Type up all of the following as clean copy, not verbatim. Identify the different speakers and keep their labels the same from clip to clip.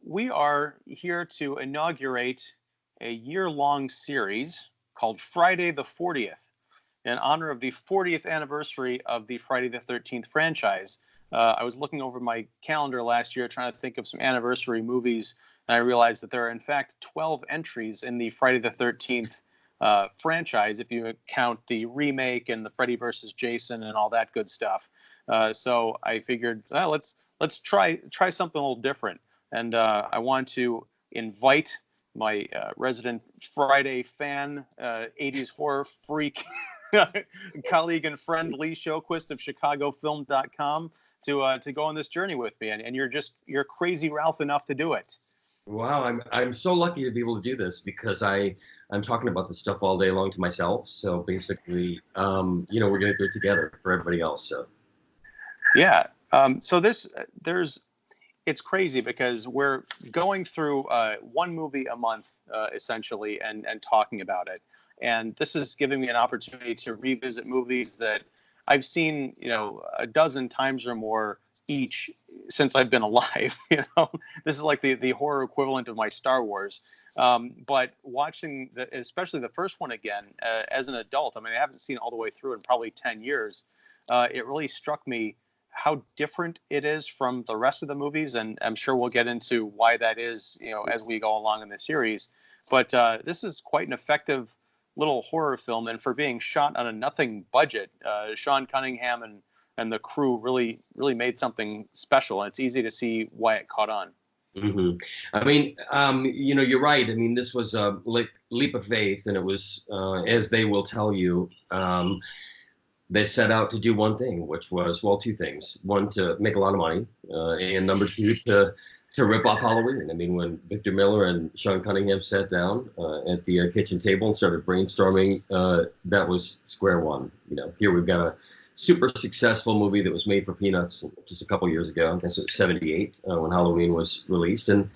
Speaker 1: we are here to inaugurate a year-long series called Friday the 40th in honor of the 40th anniversary of the Friday the 13th franchise. I was looking over my calendar last year trying to think of some anniversary movies, and I realized that there are, in fact, 12 entries in the Friday the 13th franchise, if you count the remake and the Freddy versus Jason and all that good stuff. So I figured, well, let's try something a little different. And I want to invite my resident Friday fan, 80s horror freak colleague and friend Lee Shoquist of ChicagoFilm.com to go on this journey with me. And you're crazy Ralph enough to do it.
Speaker 2: Wow, I'm so lucky to be able to do this because I'm talking about this stuff all day long to myself. So basically, we're going to do it together for everybody else. So
Speaker 1: yeah. So it's crazy because we're going through one movie a month, essentially, and talking about it. And this is giving me an opportunity to revisit movies that I've seen, a dozen times or more each since I've been alive. This is like the horror equivalent of my Star Wars. But watching especially the first one again as an adult, I mean, I haven't seen it all the way through in probably 10 years. It really struck me how different it is from the rest of the movies, and I'm sure we'll get into why that is, as we go along in the series. But this is quite an effective little horror film, and for being shot on a nothing budget, Sean Cunningham and the crew really made something special, and it's easy to see why it caught on.
Speaker 2: Mm-hmm. I mean, you're right. I mean, this was a leap of faith, and it was, as they will tell you, they set out to do one thing, which was, well, two things. One, to make a lot of money, and number two, to rip off Halloween. I mean, when Victor Miller and Sean Cunningham sat down at the kitchen table and started brainstorming, that was square one. Here we've got a super successful movie that was made for peanuts just a couple years ago. I guess it was 1978 when Halloween was released. And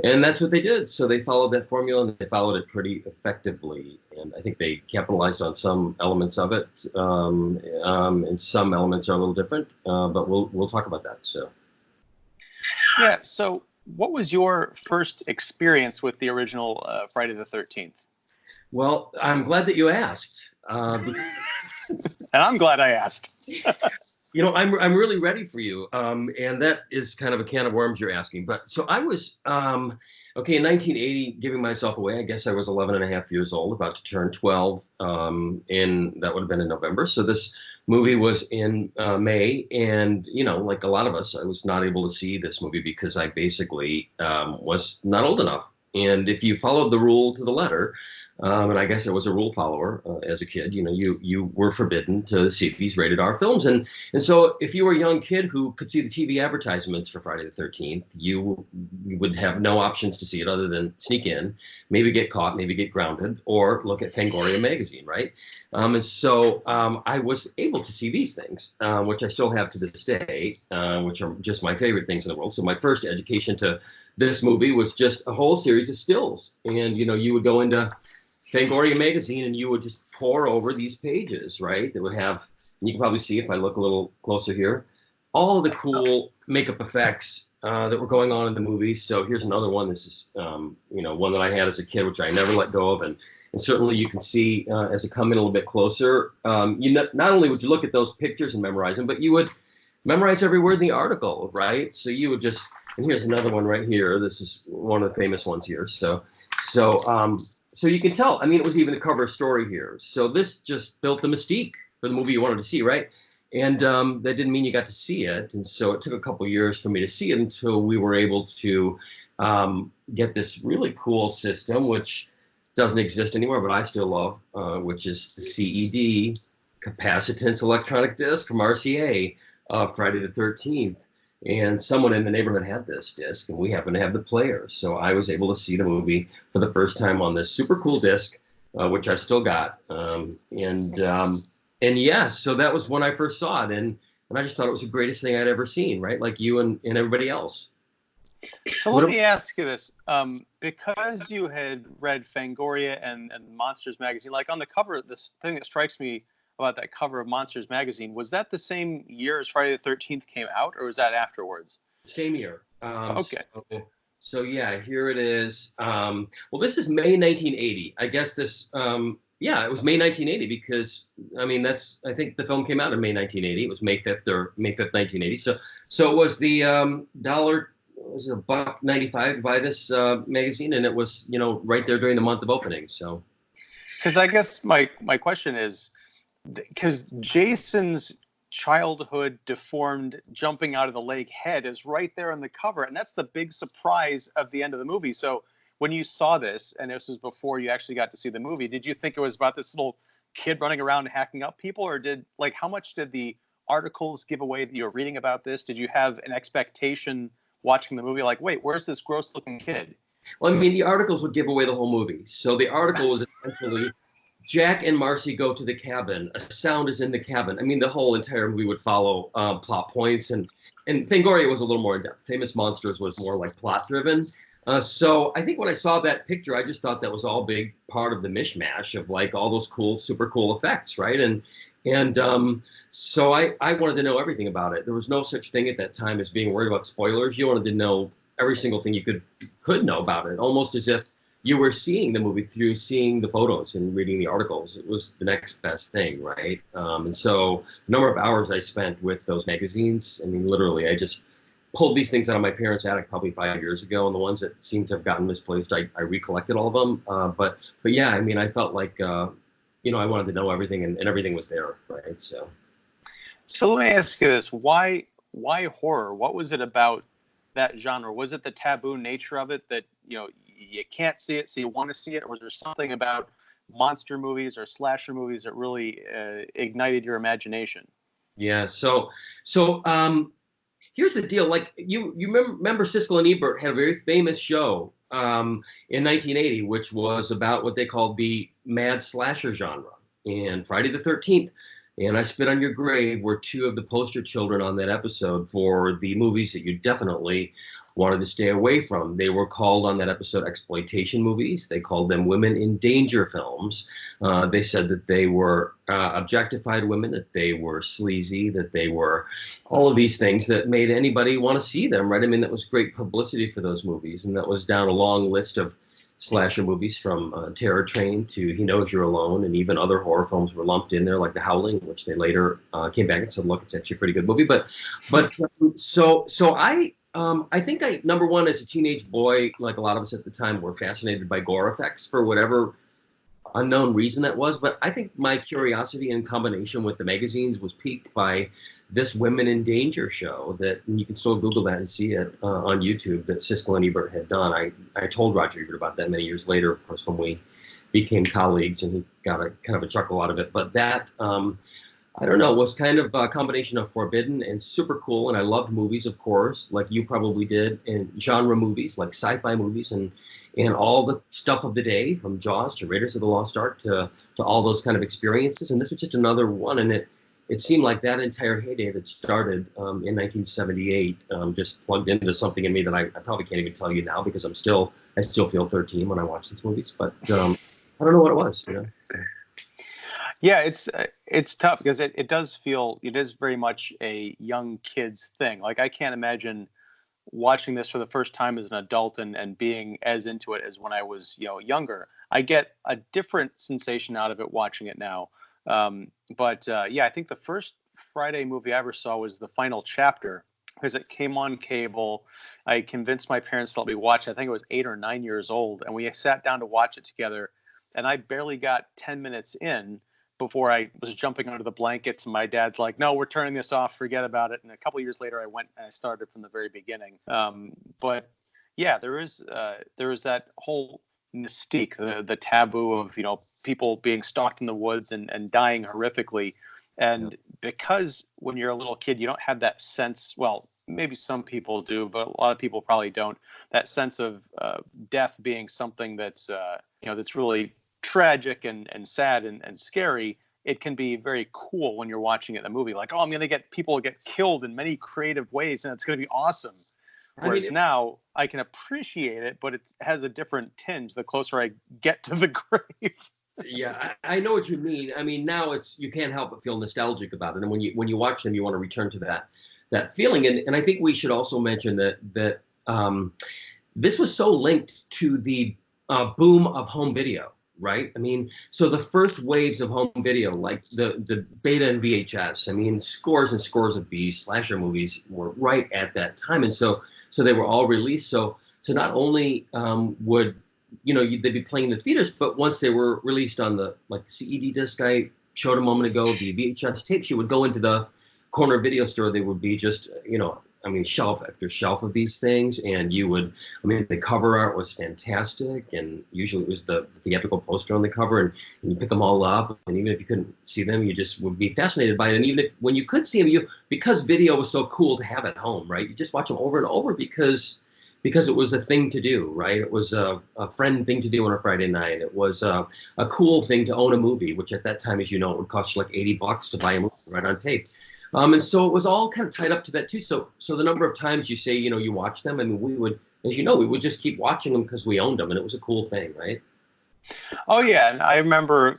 Speaker 2: that's what they did. So they followed that formula, and they followed it pretty effectively. And I think they capitalized on some elements of it, and some elements are a little different. But we'll talk about that. So,
Speaker 1: yeah. So, what was your first experience with the original Friday the 13th?
Speaker 2: Well, I'm glad that you asked.
Speaker 1: And I'm glad I asked.
Speaker 2: I'm really ready for you. And that is kind of a can of worms you're asking. But so I was, in 1980, giving myself away. I guess I was 11 and a half years old, about to turn 12. And that would have been in November. So this movie was in May. And, like a lot of us, I was not able to see this movie because I basically was not old enough. And if you followed the rule to the letter, and I guess I was a rule follower as a kid. You were forbidden to see these rated R films, and so if you were a young kid who could see the TV advertisements for Friday the 13th, you would have no options to see it other than sneak in, maybe get caught, maybe get grounded, or look at Fangoria magazine, right? And so I was able to see these things, which I still have to this day, which are just my favorite things in the world. So my first education to this movie was just a whole series of stills, and you would go into Fangoria magazine, and you would just pore over these pages, right? That would have, and you can probably see if I look a little closer here, all the cool makeup effects that were going on in the movie. So here's another one. This is, one that I had as a kid, which I never let go of, and certainly you can see as it come in a little bit closer. Not only would you look at those pictures and memorize them, but you would memorize every word in the article, right? So you would just, and here's another one right here. This is one of the famous ones here. So you can tell, I mean, it was even the cover story here. So this just built the mystique for the movie you wanted to see, right? And that didn't mean you got to see it. And so it took a couple years for me to see it until we were able to get this really cool system, which doesn't exist anymore, but I still love, which is the CED, capacitance electronic disc from RCA, Friday the 13th. And someone in the neighborhood had this disc, and we happened to have the player. So I was able to see the movie for the first time on this super cool disc, which I've still got. And yeah, so that was when I first saw it. And I just thought it was the greatest thing I'd ever seen, right? Like you and everybody else.
Speaker 1: So let me ask you this. Because you had read Fangoria and Monsters magazine, like on the cover, this thing that strikes me about that cover of Monsters magazine, was that the same year as Friday the 13th came out, or was that afterwards?
Speaker 2: Same year.
Speaker 1: Okay.
Speaker 2: So So yeah, here it is. Well, this is May 1980. I guess this. Yeah, it was May 1980 because I mean I think the film came out in May 1980. It was May 5th or May 5th, 1980. So it was the dollar was it $1.95 to buy this magazine, and it was right there during the month of opening. So
Speaker 1: Because I guess my question is, because Jason's childhood deformed jumping out of the lake head is right there on the cover, and that's the big surprise of the end of the movie. So when you saw this, and this was before you actually got to see the movie, did you think it was about this little kid running around and hacking up people, or how much did the articles give away that you were reading about this? Did you have an expectation watching the movie, like, wait, where's this gross looking kid?
Speaker 2: well, I mean, the articles would give away the whole movie. So the article was essentially Jack and Marcy go to the cabin. A sound is in the cabin. I mean, the whole entire movie would follow plot points, and Fangoria was a little more in depth. Famous Monsters was more like plot driven. So I think when I saw that picture, I just thought that was all big part of the mishmash of like all those cool, super cool effects, right? And so I wanted to know everything about it. There was no such thing at that time as being worried about spoilers. You wanted to know every single thing you could know about it, almost as if you were seeing the movie through seeing the photos and reading the articles. It was the next best thing, right? And so the number of hours I spent with those magazines, I mean, literally, I just pulled these things out of my parents' attic probably 5 years ago, and the ones that seemed to have gotten misplaced, I recollected all of them. But yeah, I mean, I felt like, I wanted to know everything, and everything was there, right?
Speaker 1: So let me ask you this: why horror? What was it about that genre? Was it the taboo nature of it that you can't see it, so you want to see it, or was there something about monster movies or slasher movies that really ignited your imagination?
Speaker 2: Yeah. So here's the deal. Like you remember Siskel and Ebert had a very famous show in 1980, which was about what they called the mad slasher genre. And Friday the 13th and I Spit on Your Grave were two of the poster children on that episode for the movies that you definitely wanted to stay away from. They were called on that episode exploitation movies. They called them women in danger films. They said that they were objectified women, that they were sleazy, that they were all of these things that made anybody want to see them, right? I mean, that was great publicity for those movies. And that was down a long list of slasher movies from Terror Train to He Knows You're Alone, and even other horror films were lumped in there, like The Howling, which they later came back and said, look, it's actually a pretty good movie. So I think number one, as a teenage boy, like a lot of us at the time, were fascinated by gore effects for whatever unknown reason that was. But I think my curiosity in combination with the magazines was piqued by this Women in Danger show that, and you can still Google that and see it on YouTube, that Siskel and Ebert had done. I told Roger Ebert about that many years later, of course, when we became colleagues, and he got a kind of a chuckle out of it. But that, I don't know, was kind of a combination of forbidden and super cool. And I loved movies, of course, like you probably did, and genre movies, like sci-fi movies, and all the stuff of the day, from Jaws to Raiders of the Lost Ark to all those kind of experiences. And this was just another one. And it seemed like that entire heyday that started in 1978 just plugged into something in me that I probably can't even tell you now, because I still feel 13 when I watch these movies. But I don't know what it was.
Speaker 1: Yeah, it's tough because it does feel, it is very much a young kid's thing. Like, I can't imagine watching this for the first time as an adult and being as into it as when I was younger. I get a different sensation out of it watching it now. But yeah, I think the first Friday movie I ever saw was The Final Chapter, because it came on cable. I convinced my parents to let me watch it. I think I was 8 or 9 years old, and we sat down to watch it together. And I barely got 10 minutes in before I was jumping under the blankets, and my dad's like, "No, we're turning this off. Forget about it." And a couple of years later, I went and I started from the very beginning. But yeah, there is that whole mystique, the taboo of people being stalked in the woods and dying horrifically. And because when you're a little kid, you don't have that sense. Well, maybe some people do, but a lot of people probably don't. That sense of death being something that's that's really tragic and sad and scary. It can be very cool when you're watching it in the movie, like, oh, I'm going to get people get killed in many creative ways, and it's going to be awesome. Whereas now I can appreciate it, but it has a different tinge the closer I get to the grave.
Speaker 2: Yeah, I know what you mean. I mean, now you can't help but feel nostalgic about it, and when you watch them, you want to return to that feeling. And I think we should also mention that this was so linked to the boom of home video, right? I mean, so the first waves of home video, like the beta and VHS, I mean, scores and scores of these slasher movies were right at that time. And so they were all released. So not only would, they'd be playing in the theaters, but once they were released on the CED disc I showed a moment ago, the VHS tapes, you would go into the corner video store, they would be just, shelf after shelf of these things. And the cover art was fantastic. And usually it was the theatrical poster on the cover, and you pick them all up. And even if you couldn't see them, you just would be fascinated by it. And even when you could see them, because video was so cool to have at home, right? You just watch them over and over because it was a thing to do, right? It was a friend thing to do on a Friday night. It was a cool thing to own a movie, which at that time, as you know, it would cost you like $80 to buy a movie right on tape. And so it was all kind of tied up to that too. So the number of times you say, you watch them, I mean, we would, as you know, we would just keep watching them because we owned them, and it was a cool thing, right?
Speaker 1: Oh yeah, and I remember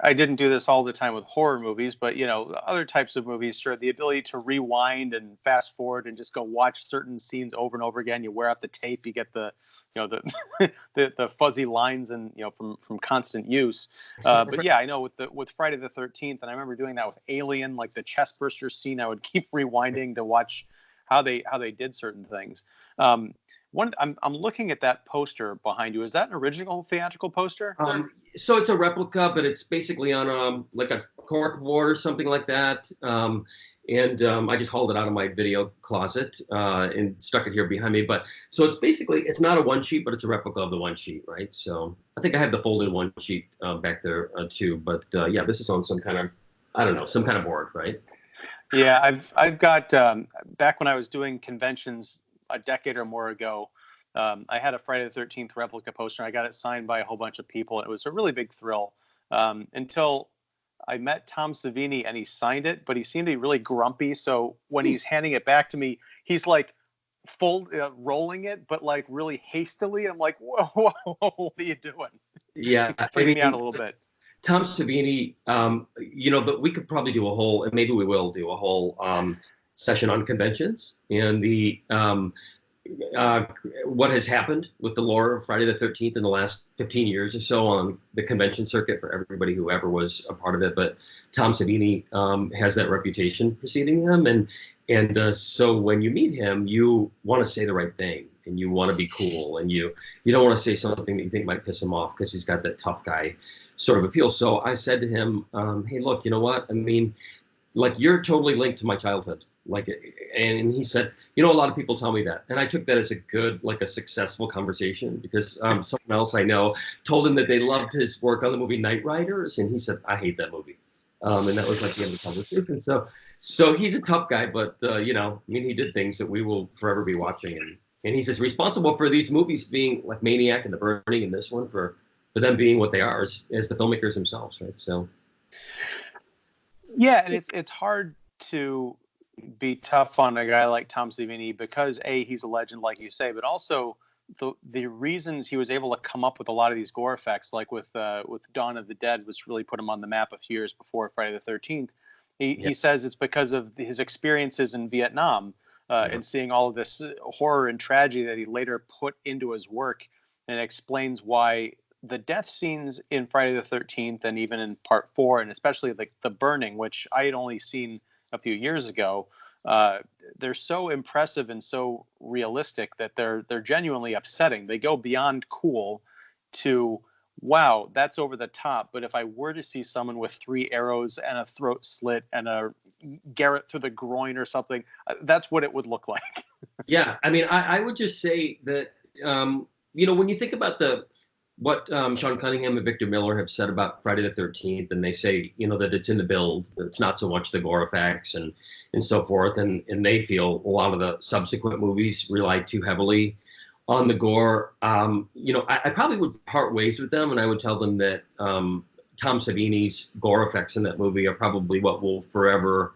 Speaker 1: I didn't do this all the time with horror movies, but other types of movies, sure, the ability to rewind and fast forward and just go watch certain scenes over and over again. You wear out the tape, you get the the fuzzy lines and from constant use. But yeah, I know with Friday the 13th, and I remember doing that with Alien, like the chest burster scene. I would keep rewinding to watch how they did certain things. I'm looking at that poster behind you. Is that an original theatrical poster?
Speaker 2: So it's a replica, but it's basically on like a cork board or something like that. I just hauled it out of my video closet and stuck it here behind me. But so it's not a one sheet, but it's a replica of the one sheet, right? So I think I have the folded one sheet back there too. But yeah, this is on some kind of, I don't know, some kind of board, right?
Speaker 1: Yeah, I've got back when I was doing conventions a decade or more ago, I had a Friday the 13th replica poster. I got it signed by a whole bunch of people. It was a really big thrill until I met Tom Savini and he signed it, but he seemed to be really grumpy. So when he's handing it back to me, he's like rolling it, but like really hastily. I'm like, whoa, what are you doing?
Speaker 2: Yeah,
Speaker 1: freaking me out a little bit.
Speaker 2: Tom Savini, but we could probably do a whole, and maybe we will do a whole session on conventions and the what has happened with the lore of Friday the 13th in the last 15 years or so on the convention circuit for everybody who ever was a part of it. But Tom Savini has that reputation preceding him, and so when you meet him, you want to say the right thing, and you want to be cool, and you don't want to say something that you think might piss him off because he's got that tough guy sort of appeal. So I said to him, hey, look, you know what? I mean, like, you're totally linked to my childhood. And he said, a lot of people tell me that. And I took that as a good, a successful conversation, because someone else I know told him that they loved his work on the movie Knight Riders. And he said, I hate that movie. And that was like the end of the conversation. So he's a tough guy, but, he did things that we will forever be watching. And he's just responsible for these movies being like Maniac and The Burning and this one for them being what they are as the filmmakers themselves, right? So.
Speaker 1: Yeah, and it's hard to be tough on a guy like Tom Savini because he's a legend, like you say, but also the reasons he was able to come up with a lot of these gore effects, like with Dawn of the Dead, which really put him on the map a few years before Friday the 13th. He says it's because of his experiences in Vietnam and seeing all of this horror and tragedy that he later put into his work, and explains why the death scenes in Friday the 13th and even in Part 4, and especially the burning, which I had only seen a few years ago, they're so impressive and so realistic that they're genuinely upsetting. They go beyond cool to, wow, that's over the top. But if I were to see someone with 3 arrows and a throat slit and a garrote through the groin or something, that's what it would look like.
Speaker 2: Yeah, I mean, I would just say that when you think about what Sean Cunningham and Victor Miller have said about Friday the 13th, and they say, that it's in the build, that it's not so much the gore effects and so forth, and they feel a lot of the subsequent movies rely too heavily on the gore. I probably would part ways with them, and I would tell them that Tom Savini's gore effects in that movie are probably what will forever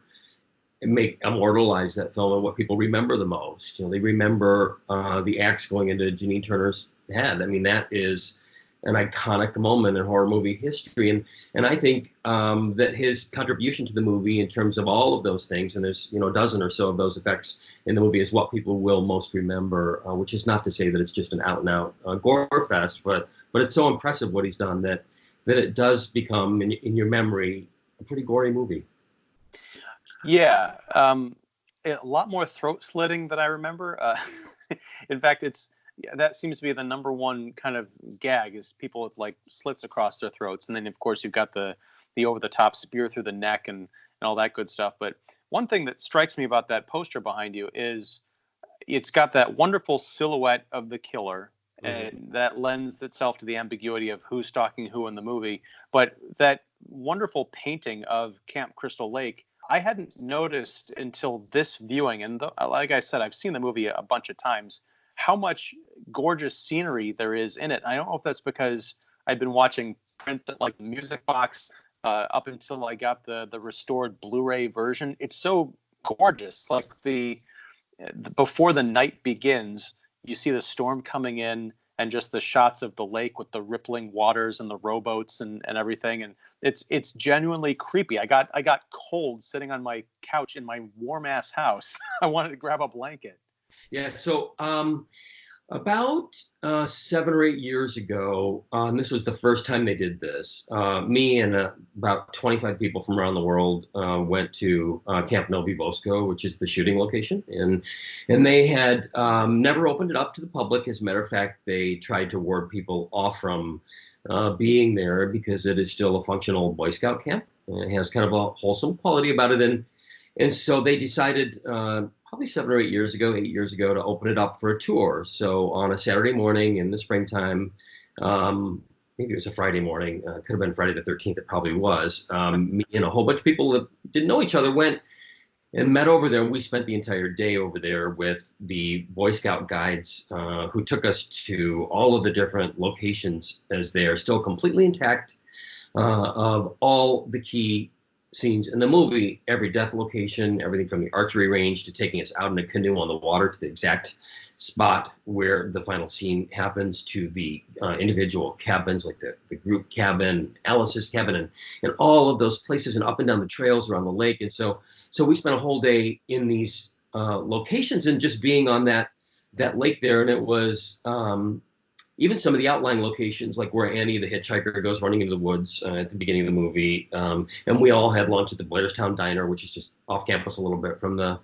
Speaker 2: immortalize that film and what people remember the most. They remember the axe going into Janine Turner's head. I mean, that is an iconic moment in horror movie history. And I think that his contribution to the movie in terms of all of those things, and there's a dozen or so of those effects in the movie, is what people will most remember. Which is not to say that it's just an out and out gore fest, but it's so impressive what he's done that it does become in your memory a pretty gory movie.
Speaker 1: Yeah, a lot more throat slitting than I remember. In fact, that seems to be the number one kind of gag, is people with like slits across their throats, and then of course you've got the over the top spear through the neck and all that good stuff. But one thing that strikes me about that poster behind you is it's got that wonderful silhouette of the killer, and that lends itself to the ambiguity of who's stalking who in the movie. But that wonderful painting of Camp Crystal Lake, I hadn't noticed until this viewing. And like I said, I've seen the movie a bunch of times, how much gorgeous scenery there is in it. I don't know if that's because I've been watching print at like the music box up until I got the restored Blu-ray version. It's so gorgeous. Like before the night begins, you see the storm coming in and just the shots of the lake with the rippling waters and the rowboats and everything. And it's genuinely creepy. I got cold sitting on my couch in my warm ass house. I wanted to grab a blanket.
Speaker 2: Yeah. So about 7 or 8 years ago, and this was the first time they did this, me and about 25 people from around the world went to Camp Novi Bosco, which is the shooting location. And they had never opened it up to the public. As a matter of fact, they tried to ward people off from being there because it is still a functional Boy Scout camp. It has kind of a wholesome quality about it. And so they decided probably 7 or 8 years ago, to open it up for a tour. So on a Saturday morning in the springtime, maybe it was a Friday morning, could have been Friday the 13th, it probably was, me and a whole bunch of people that didn't know each other went and met over there. And we spent the entire day over there with the Boy Scout guides who took us to all of the different locations, as they are still completely intact, of all the key scenes in the movie, every death location, everything from the archery range to taking us out in a canoe on the water to the exact spot where the final scene happens, to the individual cabins, like the group cabin, Alice's cabin, and all of those places, and up and down the trails around the lake. And so we spent a whole day in these locations and just being on that lake there. And it was even some of the outlying locations, like where Annie the hitchhiker goes running into the woods at the beginning of the movie. And we all had lunch at the Blairstown Diner, which is just off campus a little bit from the,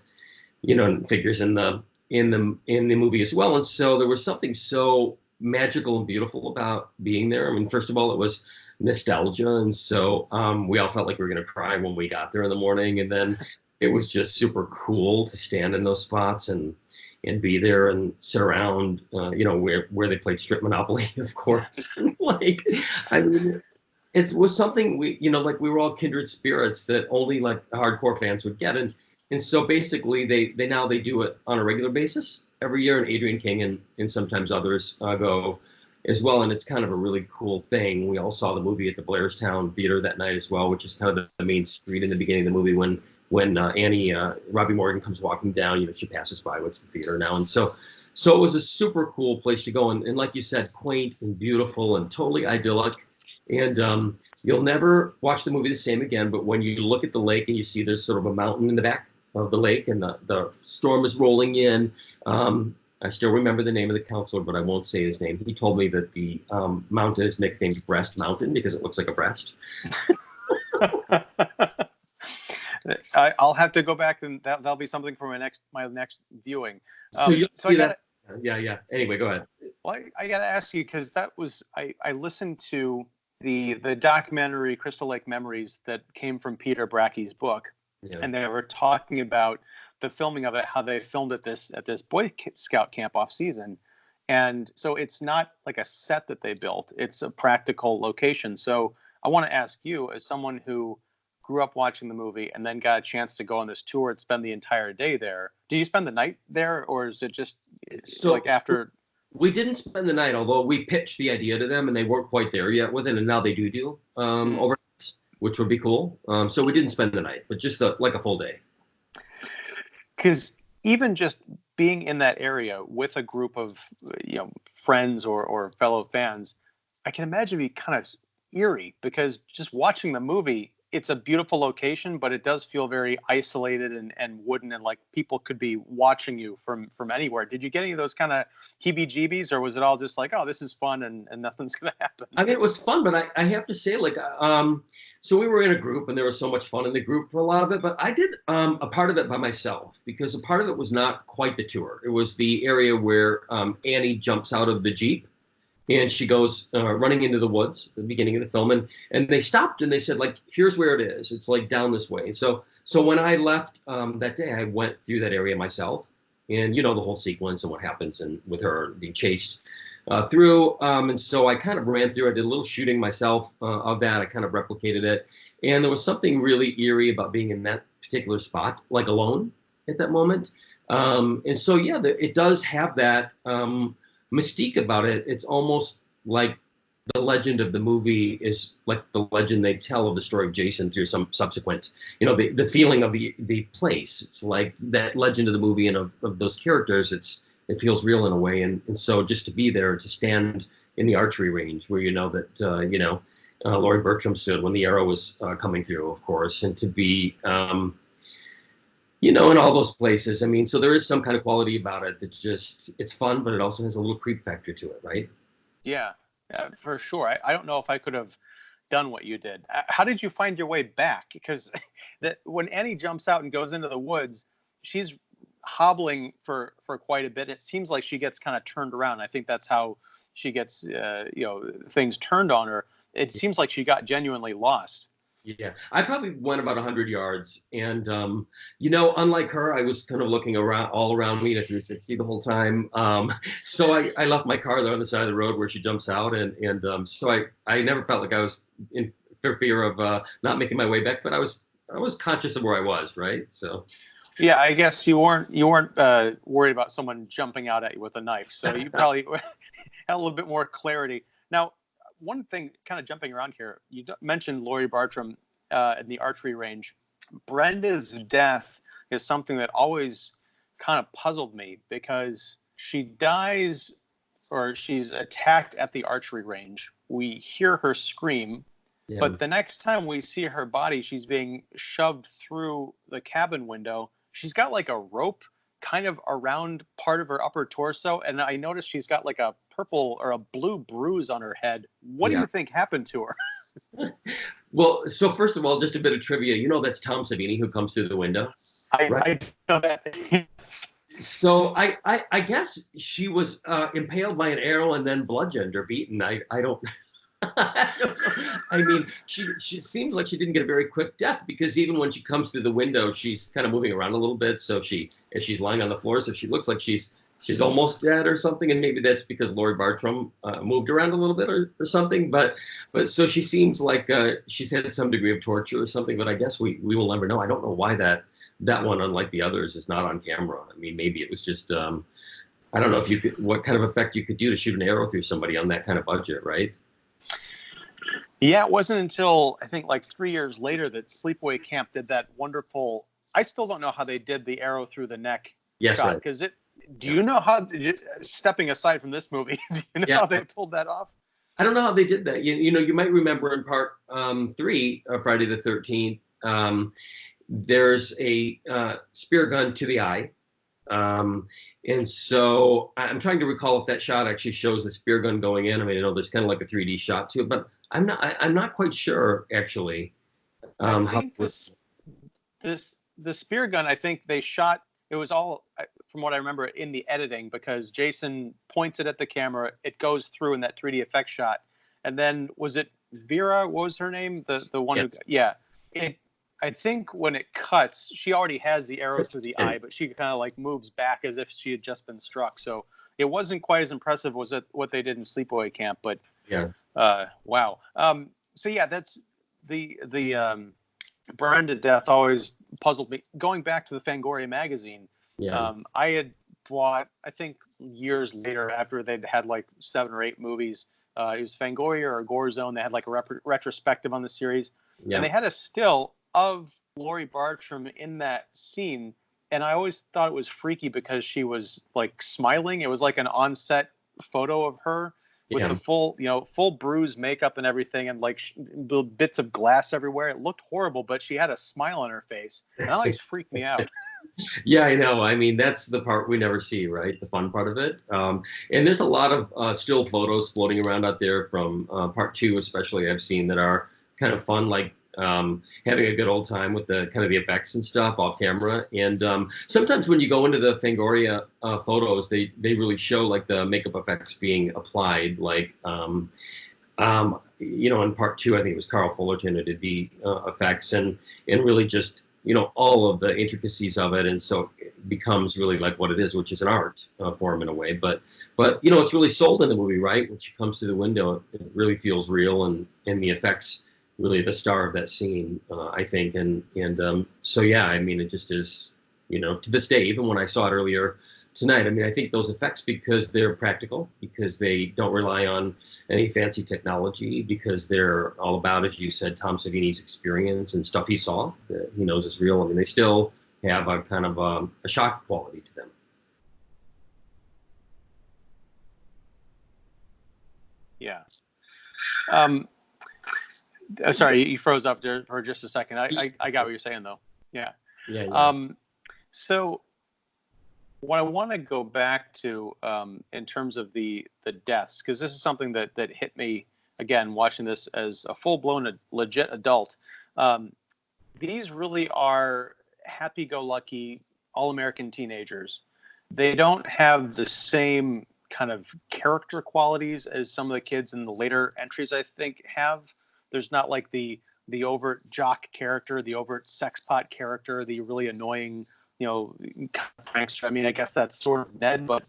Speaker 2: figures in the movie as well. And so there was something so magical and beautiful about being there. I mean, first of all, it was nostalgia. And so we all felt like we were going to cry when we got there in the morning. And then it was just super cool to stand in those spots and be there and sit around, where they played strip Monopoly, of course. I mean, it was something we were all kindred spirits that only like hardcore fans would get. And so basically they now do it on a regular basis every year, and Adrian King and sometimes others go as well. And it's kind of a really cool thing. We all saw the movie at the Blairstown Theater that night as well, which is kind of the main street in the beginning of the movie when Annie, Robbie Morgan, comes walking down, she passes by what's the theater now. And so it was a super cool place to go. And like you said, quaint and beautiful and totally idyllic. And you'll never watch the movie the same again. But when you look at the lake and you see there's sort of a mountain in the back of the lake and the storm is rolling in, I still remember the name of the counselor, but I won't say his name. He told me that the mountain is nicknamed Breast Mountain because it looks like a breast.
Speaker 1: I'll have to go back, and that'll be something for my next viewing.
Speaker 2: So I gotta, yeah. Anyway, go ahead.
Speaker 1: Well, I got to ask you, because I listened to the documentary Crystal Lake Memories that came from Peter Brackey's book, and they were talking about the filming of it, how they filmed at this Boy Scout camp off season, and so it's not like a set that they built; it's a practical location. So I want to ask you, as someone who grew up watching the movie and then got a chance to go on this tour and spend the entire day there. Did you spend the night there, or is it just after?
Speaker 2: We didn't spend the night, although we pitched the idea to them and they weren't quite there yet with it. And now they do overnights, which would be cool. So we didn't spend the night, but just like a full day.
Speaker 1: Because even just being in that area with a group of friends or fellow fans, I can imagine it'd be kind of eerie because just watching the movie, it's a beautiful location, but it does feel very isolated and wooden, and like people could be watching you from anywhere. Did you get any of those kind of heebie-jeebies, or was it all just like, oh, this is fun and nothing's gonna happen?
Speaker 2: I mean, it was fun, but I have to say, like, so we were in a group, and there was so much fun in the group for a lot of it. But I did a part of it by myself because a part of it was not quite the tour. It was the area where Annie jumps out of the Jeep, and she goes running into the woods at the beginning of the film, and they stopped and they said, like, here's where it is. It's like down this way. So when I left that day, I went through that area myself, and you know the whole sequence and what happens and with her being chased through. And so I kind of ran through. I did a little shooting myself of that. I kind of replicated it. And there was something really eerie about being in that particular spot, like alone at that moment. And so, yeah, it does have that mystique about it. It's almost like the legend of the movie is like the legend they tell of the story of Jason through some subsequent, you know, the feeling of the place. It's like that legend of the movie and of those characters. It feels real in a way, and so just to be there, to stand in the archery range where you know that Laurie Bertram stood when the arrow was coming through, of course, and to be in all those places. I mean, so there is some kind of quality about it that just it's fun, but it also has a little creep factor to it, right?
Speaker 1: Yeah, for sure. I don't know if I could have done what you did. How did you find your way back? Because when Annie jumps out and goes into the woods, she's hobbling for quite a bit. It seems like she gets kind of turned around. I think that's how she gets things turned on her. It seems like she got genuinely lost.
Speaker 2: Yeah, I probably went about 100 yards, and unlike her, I was kind of looking around all around me at 360 the whole time. So I left my car there on the side of the road where she jumps out, and so I never felt like I was in fear of not making my way back, but I was conscious of where I was, right? So.
Speaker 1: Yeah, I guess you weren't worried about someone jumping out at you with a knife, so you probably had a little bit more clarity. Now, one thing, kind of jumping around here, you mentioned Laurie Bartram in the archery range. Brenda's death is something that always kind of puzzled me because she dies or she's attacked at the archery range. We hear her scream. Yeah. But the next time we see her body, she's being shoved through the cabin window. She's got like a rope kind of around part of her upper torso. And I noticed she's got like a purple or a blue bruise on her head. What do you think happened to her?
Speaker 2: Well, so first of all, just a bit of trivia. You know, that's Tom Savini who comes through the window.
Speaker 1: I know that.
Speaker 2: So I guess she was impaled by an arrow and then bludgeoned or beaten. I don't I mean, she seems like she didn't get a very quick death because even when she comes through the window, she's kind of moving around a little bit. So as she's lying on the floor, so she looks like she's almost dead or something. And maybe that's because Laurie Bartram moved around a little bit or something. But so she seems like she's had some degree of torture or something. But I guess we will never know. I don't know why that one, unlike the others, is not on camera. I mean, maybe it was just I don't know what kind of effect you could do to shoot an arrow through somebody on that kind of budget, right?
Speaker 1: Yeah, it wasn't until I think like 3 years later that Sleepaway Camp did that wonderful. I still don't know how they did the arrow through the neck shot because Do you know how? Stepping aside from this movie, do you know how they pulled that off?
Speaker 2: I don't know how they did that. You might remember in part 3 of Friday the 13th, there's a spear gun to the eye. And so I'm trying to recall if that shot actually shows the spear gun going in. I mean, I know there's kind of like a 3D shot to it, but I'm not quite sure actually.
Speaker 1: I think the spear gun, I think they shot. It was all, from what I remember, in the editing because Jason points it at the camera. It goes through in that 3D effect shot, and then was it Vera? What was her name? The one who? Yeah. I think when it cuts, she already has the arrow through the eye, but she kind of like moves back as if she had just been struck. So it wasn't quite as impressive as what they did in Sleepaway Camp. But wow. So yeah, that's the Brenda death always puzzled me. Going back to the Fangoria magazine, I had bought, I think years later after they'd had like 7 or 8 movies, it was Fangoria or Gore Zone. They had like a retrospective on the series, and they had a still of Laurie Bartram in that scene, and I always thought it was freaky because she was like smiling. It was like an on-set photo of her, with the
Speaker 2: Yeah.
Speaker 1: full, full bruise makeup and everything, and like little bits of glass everywhere. It looked horrible, but she had a smile on her face, and that always freaked me out.
Speaker 2: Yeah, I know. I mean, that's the part we never see, right? The fun part of it. And there's a lot of still photos floating around out there from part two, especially I've seen that are kind of fun, like having a good old time with the kind of the effects and stuff off camera. And sometimes when you go into the Fangoria photos, they really show like the makeup effects being applied. Like, in part two, I think it was Carl Fullerton who did the effects and really just all of the intricacies of it, and so it becomes really like what it is, which is an art form in a way. But it's really sold in the movie, right? When she comes through the window, it really feels real, and the effects really the star of that scene, I think. And so yeah, I mean, it just is, to this day, even when I saw it earlier tonight, I mean, I think those effects, because they're practical, because they don't rely on any fancy technology, because they're all about, as you said, Tom Savini's experience and stuff he saw that he knows is real. I mean, they still have a kind of a shock quality to them.
Speaker 1: Yeah. Sorry, you froze up there for just a second. I got what you're saying, though. Yeah.
Speaker 2: Yeah.
Speaker 1: So what I want to go back to in terms of the deaths, because this is something that hit me again watching this as a full-blown legit adult. These really are happy-go-lucky all-American teenagers. They don't have the same kind of character qualities as some of the kids in the later entries, I think, have. There's not like the overt jock character, the overt sex pot character, the really annoying, prankster. I mean, I guess that's sort of Ned, but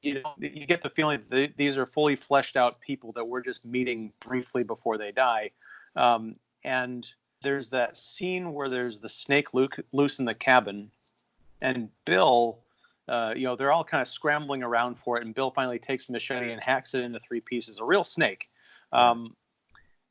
Speaker 1: you get the feeling that these are fully fleshed out people that we're just meeting briefly before they die. And there's that scene where there's the snake loose in the cabin, and Bill, they're all kind of scrambling around for it, and Bill finally takes the machete and hacks it into three pieces, a real snake.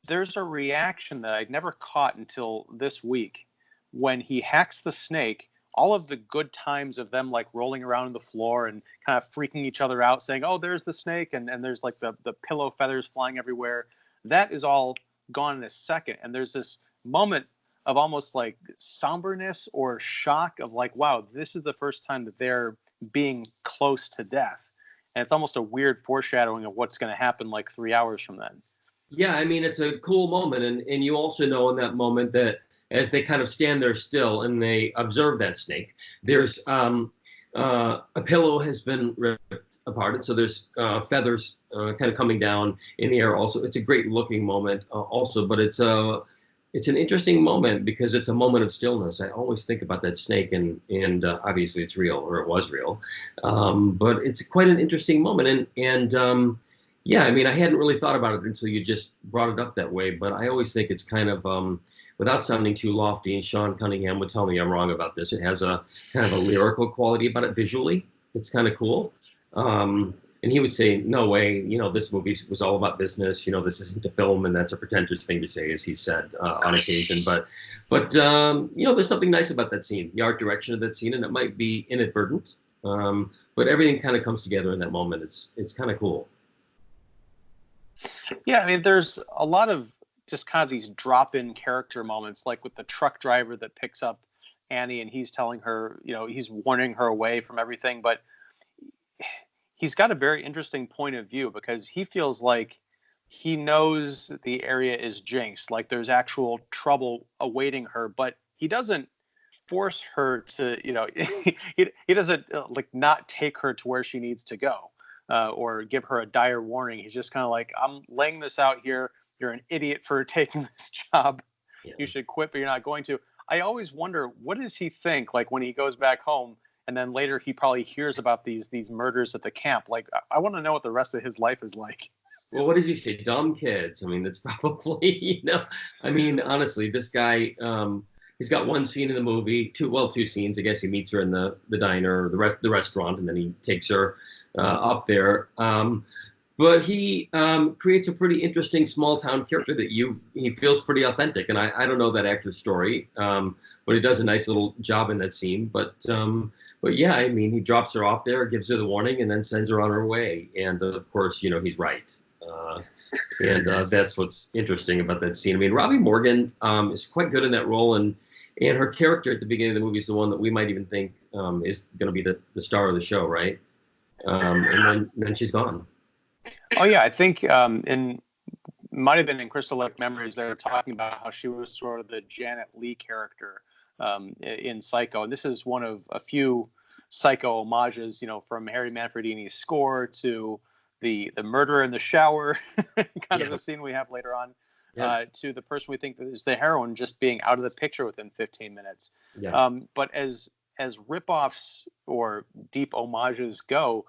Speaker 1: There's a reaction that I'd never caught until this week when he hacks the snake. All of the good times of them like rolling around on the floor and kind of freaking each other out, saying, "Oh, there's the snake," and there's like the pillow feathers flying everywhere. That is all gone in a second, and there's this moment of almost like somberness or shock of like, wow, this is the first time that they're being close to death, and it's almost a weird foreshadowing of what's going to happen like 3 hours from then.
Speaker 2: Yeah, I mean, it's a cool moment, and you also know in that moment that as they kind of stand there still and they observe that snake, there's a pillow has been ripped apart, and so there's feathers kind of coming down in the air. Also, it's a great looking moment, also, but it's an interesting moment because it's a moment of stillness. I always think about that snake, and obviously it's real, or it was real, but it's quite an interesting moment, and yeah, I mean, I hadn't really thought about it until you just brought it up that way, but I always think it's kind of, without sounding too lofty, and Sean Cunningham would tell me I'm wrong about this, it has a kind of a lyrical quality about it visually. It's kind of cool. And he would say, no way, this movie was all about business, this isn't a film, and that's a pretentious thing to say, as he said on occasion. But there's something nice about that scene, the art direction of that scene, and it might be inadvertent, but everything kind of comes together in that moment. It's kind of cool.
Speaker 1: Yeah, I mean, there's a lot of just kind of these drop-in character moments, like with the truck driver that picks up Annie and he's telling her, he's warning her away from everything, but he's got a very interesting point of view because he feels like he knows that the area is jinxed, like there's actual trouble awaiting her, but he doesn't force her to, he doesn't like not take her to where she needs to go. Or give her a dire warning. He's just kind of like, I'm laying this out here. You're an idiot for taking this job. Yeah. You should quit, but you're not going to. I always wonder, what does he think? Like when he goes back home, and then later he probably hears about these murders at the camp. Like, I want to know what the rest of his life is like.
Speaker 2: Well, what does he say? Dumb kids. I mean, that's probably, I mean, honestly, this guy, he's got one scene in the movie, two scenes. I guess he meets her in the diner, the restaurant, and then he takes her up there, but he creates a pretty interesting small town character that he feels pretty authentic, and I don't know that actor's story, but he does a nice little job in that scene. But yeah, I mean, he drops her off there, gives her the warning, and then sends her on her way. And of course, he's right. And that's what's interesting about that scene. I mean, Robbie Morgan is quite good in that role, and her character at the beginning of the movie is the one that we might even think is going to be the star of the show, right? And then she's gone.
Speaker 1: Oh yeah, I think in might have been in Crystal Lake Memories. They were talking about how she was sort of the Janet Leigh character in Psycho, and this is one of a few Psycho homages. You know, from Harry Manfredini's score to the murder in the shower, kind of a scene we have later on, to the person we think is the heroine just being out of the picture within 15 minutes.
Speaker 2: Yeah.
Speaker 1: But as ripoffs or deep homages go,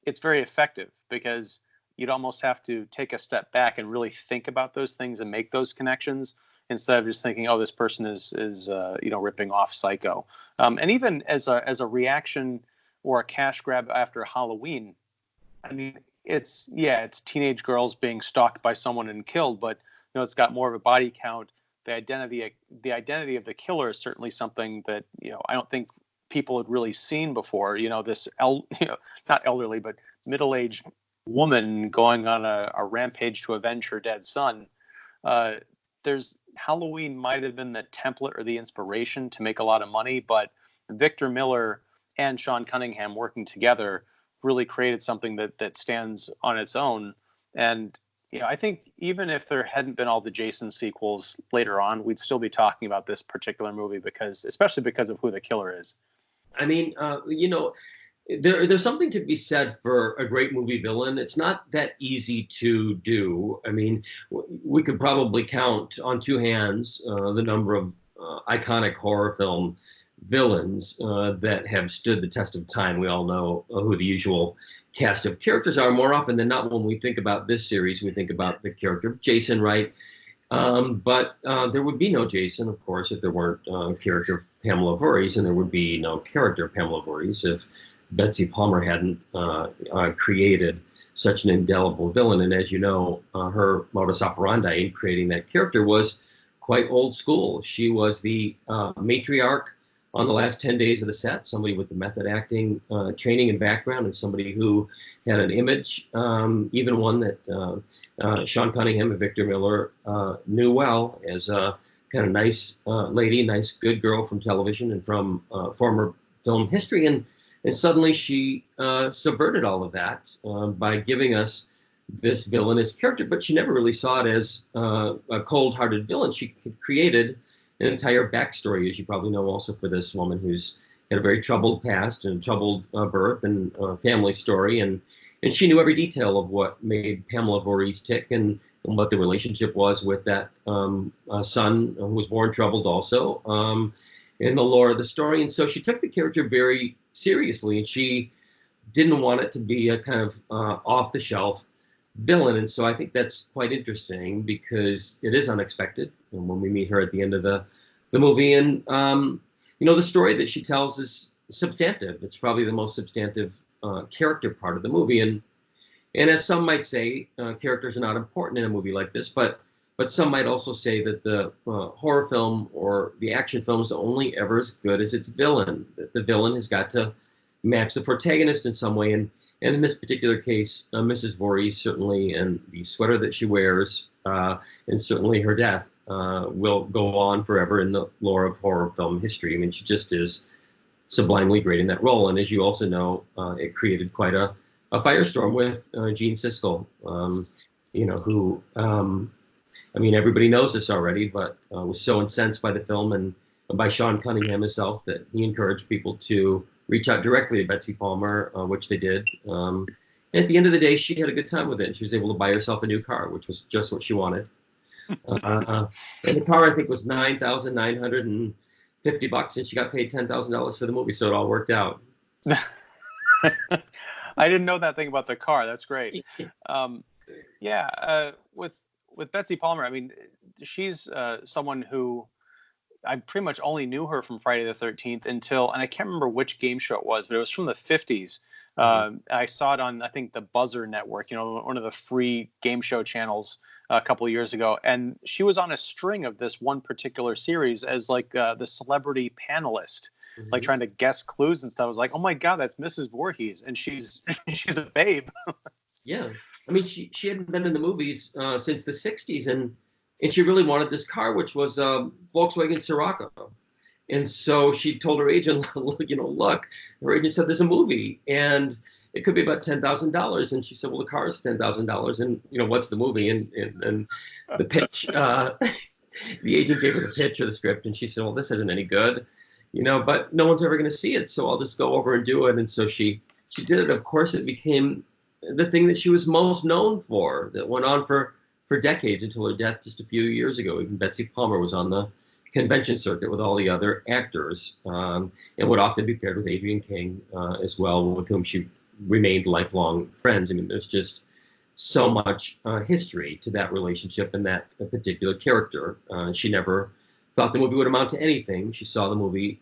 Speaker 1: it's very effective because you'd almost have to take a step back and really think about those things and make those connections instead of just thinking, oh, this person is ripping off Psycho. And even as a reaction or a cash grab after Halloween, I mean, it's teenage girls being stalked by someone and killed, but it's got more of a body count. The identity of the killer is certainly something that I don't think people had really seen before. This not elderly but middle-aged woman going on a rampage to avenge her dead son. There's Halloween might have been the template or the inspiration to make a lot of money, but Victor Miller and Sean Cunningham working together really created something that stands on its own. And I think even if there hadn't been all the Jason sequels later on, we'd still be talking about this particular movie especially because of who the killer is.
Speaker 2: I mean, there's something to be said for a great movie villain. It's not that easy to do. I mean, we could probably count on two hands the number of iconic horror film villains that have stood the test of time. We all know who the usual cast of characters are. More often than not, when we think about this series, we think about the character of Jason, right? But there would be no Jason, of course, if there weren't character Pamela Voorhees, and there would be no character Pamela Voorhees if Betsy Palmer hadn't created such an indelible villain. And as you know, her modus operandi in creating that character was quite old school. She was the matriarch on the last 10 days of the set, somebody with the method acting training and background, and somebody who had an image, even one that Sean Cunningham and Victor Miller knew well as a kind of nice lady, nice good girl from television and from former film history. And suddenly she subverted all of that by giving us this villainous character, but she never really saw it as a cold-hearted villain. She created an entire backstory, as you probably know, also for this woman who's had a very troubled past and troubled birth and family story, and she knew every detail of what made Pamela Voorhees tick and what the relationship was with that son who was born troubled also in the lore of the story. And so she took the character very seriously, and she didn't want it to be a kind of off-the-shelf villain. And so I think that's quite interesting because it is unexpected. And when we meet her at the end of the movie, and the story that she tells is substantive. It's probably the most substantive character part of the movie. And as some might say, characters are not important in a movie like this, but some might also say that the horror film or the action film is only ever as good as its villain. The villain has got to match the protagonist in some way. And in this particular case, Mrs. Voorhees certainly, and the sweater that she wears, and certainly her death will go on forever in the lore of horror film history. I mean, she just is sublimely great in that role. And as you also know, it created quite a firestorm with Gene Siskel, who, I mean, everybody knows this already, but was so incensed by the film and by Sean Cunningham himself that he encouraged people to reach out directly to Betsy Palmer, which they did. And at the end of the day, she had a good time with it. And she was able to buy herself a new car, which was just what she wanted. And the car, I think, was $9,950, and she got paid $10,000 for the movie, so it all worked out.
Speaker 1: I didn't know that thing about the car. That's great. With Betsy Palmer, I mean, she's someone who I pretty much only knew her from Friday the 13th until, and I can't remember which game show it was, but it was from the 50s. I saw it on, I think, the Buzzer Network, one of the free game show channels a couple of years ago. And she was on a string of this one particular series as like the celebrity panelist, like trying to guess clues and stuff. I was like, oh my God, that's Mrs. Voorhees. And she's a babe.
Speaker 2: Yeah. I mean, she hadn't been in the movies since the '60s, and she really wanted this car, which was a Volkswagen Scirocco. And so she told her agent, look, her agent said there's a movie and it could be about $10,000. And she said, well, the car is $10,000. And, what's the movie? And the pitch, the agent gave her the pitch or the script. And she said, well, this isn't any good, but no one's ever going to see it. So I'll just go over and do it. And so she did it. Of course, it became the thing that she was most known for, that went on for decades until her death just a few years ago. Even Betsy Palmer was on the convention circuit with all the other actors, and would often be paired with Adrienne King as well, with whom she remained lifelong friends. I mean, there's just so much history to that relationship and that particular character. She never thought the movie would amount to anything. She saw the movie,